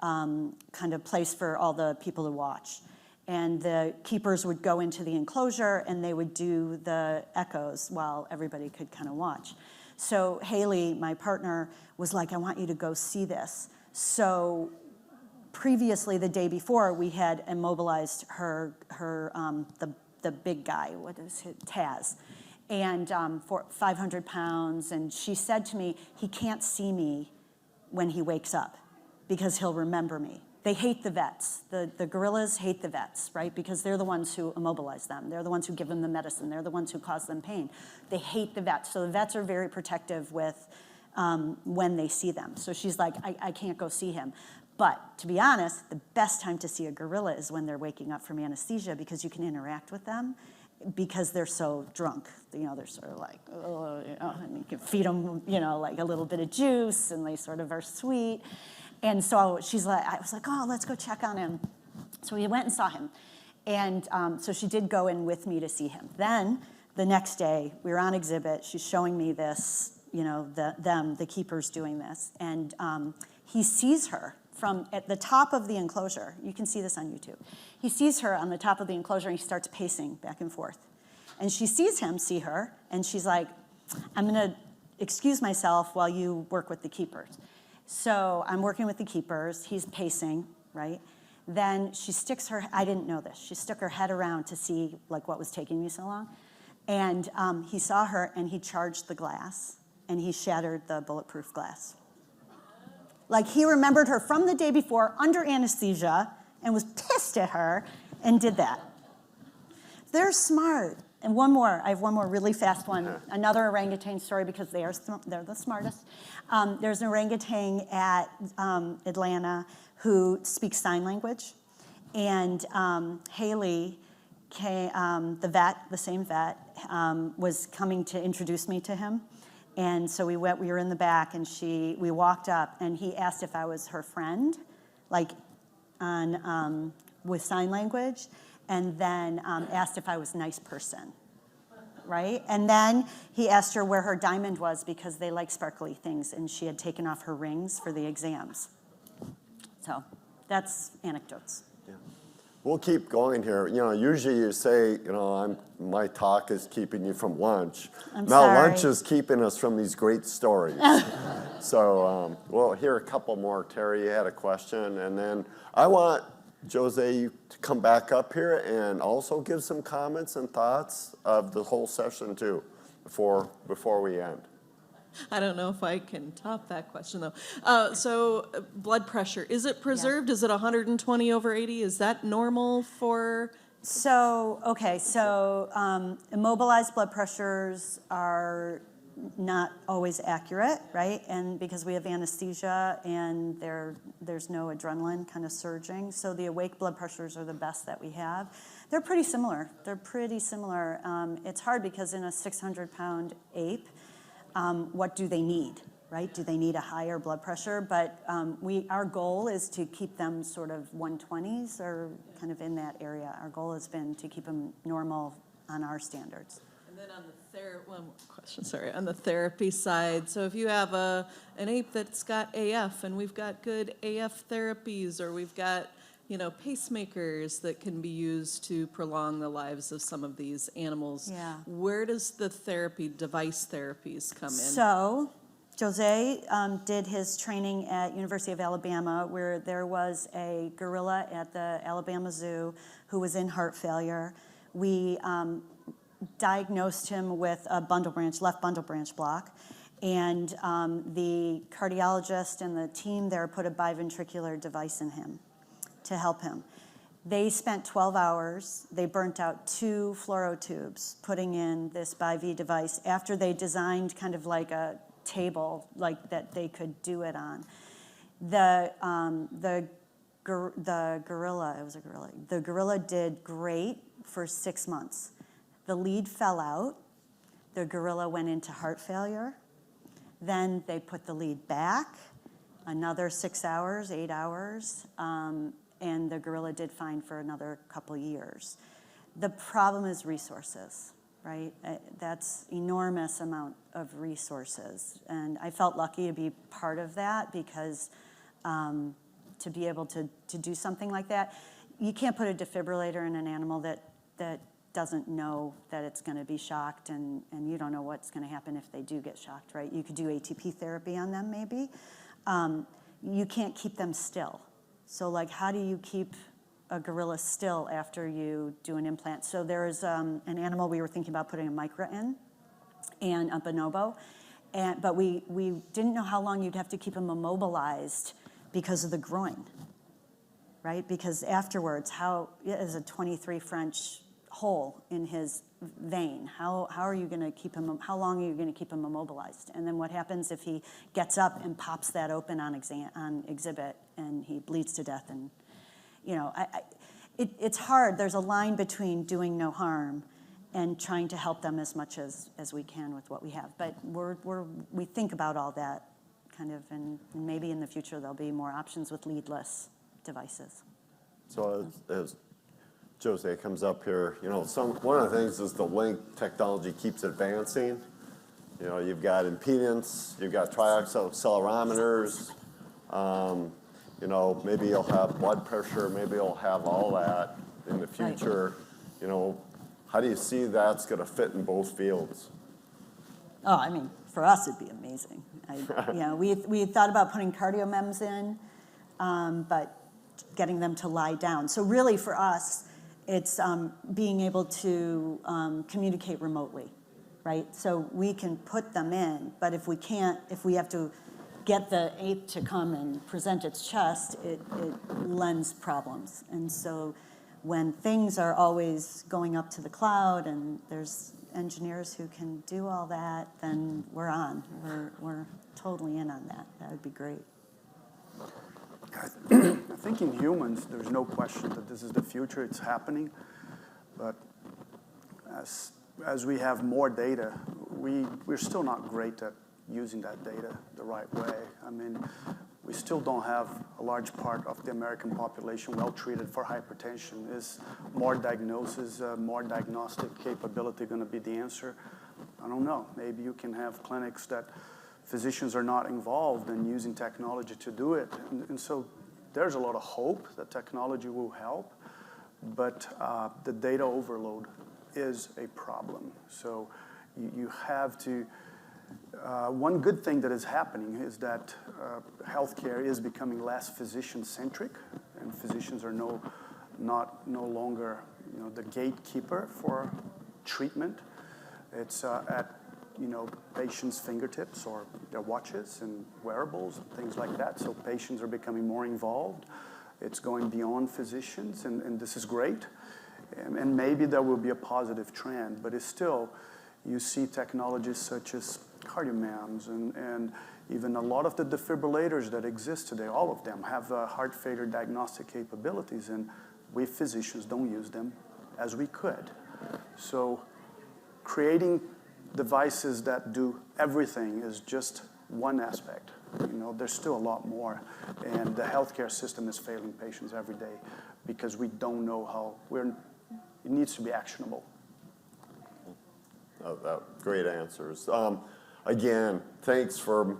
K: kind of place for all the people to watch. And the keepers would go into the enclosure, and they would do the echoes while everybody could kind of watch. So Haley, my partner, was like, I want you to go see this. So previously, the day before, we had immobilized the big guy, what is it, Taz, and for 500 pounds. And she said to me, he can't see me when he wakes up because he'll remember me. They hate the vets. The gorillas hate the vets, right? Because they're the ones who immobilize them. They're the ones who give them the medicine. They're the ones who cause them pain. They hate the vets. So the vets are very protective with when they see them. So she's like, I can't go see him. But to be honest, the best time to see a gorilla is when they're waking up from anesthesia because you can interact with them because they're so drunk. They're sort of like, oh, and you can feed them, like a little bit of juice, and they sort of are sweet. And so I was like, oh, let's go check on him. So we went and saw him. And so she did go in with me to see him. Then the next day, we were on exhibit. She's showing me this, the keepers doing this. And he sees her from at the top of the enclosure. You can see this on YouTube. He sees her on the top of the enclosure, and he starts pacing back and forth. And she sees him see her, and she's like, I'm going to excuse myself while you work with the keepers. So I'm working with the keepers. He's pacing, right? Then she sticks her, I didn't know this, she stuck her head around to see like what was taking me so long. And he saw her, and he charged the glass, and he shattered the bulletproof glass. Like, he remembered her from the day before under anesthesia and was pissed at her and did that. They're smart. And I have one more really fast one. Another orangutan story because they're the smartest. There's an orangutan at Atlanta who speaks sign language. And Haley, the same vet, was coming to introduce me to him. And so we were in the back, and we walked up, and he asked if I was her friend, like with sign language, and then asked if I was a nice person, right? And then he asked her where her diamond was because they like sparkly things, and she had taken off her rings for the exams. So that's anecdotes.
A: We'll keep going here. Usually you say, my talk is keeping you from lunch.
K: I'm
A: now
K: sorry.
A: lunch is keeping us from these great stories. So we'll hear a couple more. Terry, you had a question, and then I want Jose to come back up here and also give some comments and thoughts of the whole session too, before we end.
D: I don't know if I can top that question, though. So blood pressure, is it preserved? Yeah. Is it 120/80? Is that normal for?
K: So immobilized blood pressures are not always accurate, right? And because we have anesthesia and there's no adrenaline kind of surging. So the awake blood pressures are the best that we have. They're pretty similar. It's hard because in a 600-pound ape, what do they need, right? Do they need a higher blood pressure? But our goal is to keep them sort of 120s or kind of in that area. Our goal has been to keep them normal on our standards.
D: And then on the therapy side, so if you have an ape that's got AF, and we've got good AF therapies, or we've got pacemakers that can be used to prolong the lives of some of these animals.
K: Yeah.
D: Where does the device therapies come in?
K: So, Jose did his training at University of Alabama, where there was a gorilla at the Alabama Zoo who was in heart failure. We diagnosed him with a left bundle branch block. And the cardiologist and the team there put a biventricular device in him to help him. They spent 12 hours. They burnt out 2 fluoro tubes putting in this BiV device after they designed kind of like a table like that they could do it on. The gorilla did great for 6 months. The lead fell out. The gorilla went into heart failure. Then they put the lead back, another 6 hours, 8 hours, and the gorilla did fine for another couple years. The problem is resources, right? That's enormous amount of resources. And I felt lucky to be part of that because to be able to do something like that, you can't put a defibrillator in an animal that doesn't know that it's going to be shocked, and you don't know what's going to happen if they do get shocked, right? You could do ATP therapy on them maybe. You can't keep them still. So like, how do you keep a gorilla still after you do an implant? So there's an animal we were thinking about putting a micra in, and a bonobo, but we didn't know how long you'd have to keep him immobilized because of the groin, right? Because afterwards, how is a 23 French hole in his vein? How are you going to keep him? How long are you going to keep him immobilized? And then what happens if he gets up and pops that open on exhibit and he bleeds to death? And it's hard. There's a line between doing no harm and trying to help them as much as we can with what we have. But we think about all that kind of, and maybe in the future there'll be more options with leadless devices.
A: So as Jose comes up here, one of the things is the link technology keeps advancing. You've got impedance, you've got triaccelerometers, maybe you'll have blood pressure, maybe you'll have all that in the future. Right. How do you see that's going to fit in both fields?
K: Oh, I mean, for us it'd be amazing. We had thought about putting cardiomems in, but getting them to lie down. So really for us, it's being able to communicate remotely, right? So we can put them in, but if we have to get the ape to come and present its chest, it lends problems. And so when things are always going up to the cloud and there's engineers who can do all that, then we're on. We're totally in on that. That would be great.
B: I think in humans, there's no question that this is the future. It's happening. But as we have more data, we're still not great at using that data the right way. I mean, we still don't have a large part of the American population well treated for hypertension. Is more diagnosis, more diagnostic capability going to be the answer? I don't know. Maybe you can have clinics that physicians are not involved in using technology to do it. And so there's a lot of hope that technology will help, but the data overload is a problem. So you have to, one good thing that is happening is that healthcare is becoming less physician-centric, and physicians are no longer the gatekeeper for treatment. It's at patients' fingertips or their watches and wearables and things like that. So patients are becoming more involved. It's going beyond physicians, and this is great. And maybe there will be a positive trend, but it's still, you see technologies such as cardiomems and even a lot of the defibrillators that exist today, all of them have heart failure diagnostic capabilities, and we physicians don't use them as we could. So creating devices that do everything is just one aspect. There's still a lot more, and the healthcare system is failing patients every day because we don't know how. It needs to be actionable.
A: Great answers. Again, thanks for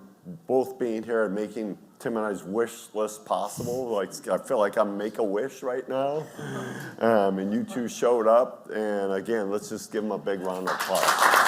A: both being here and making Tim and I's wish list possible. I feel like I'm Make-A-Wish right now, and you two showed up. And again, let's just give them a big round of applause.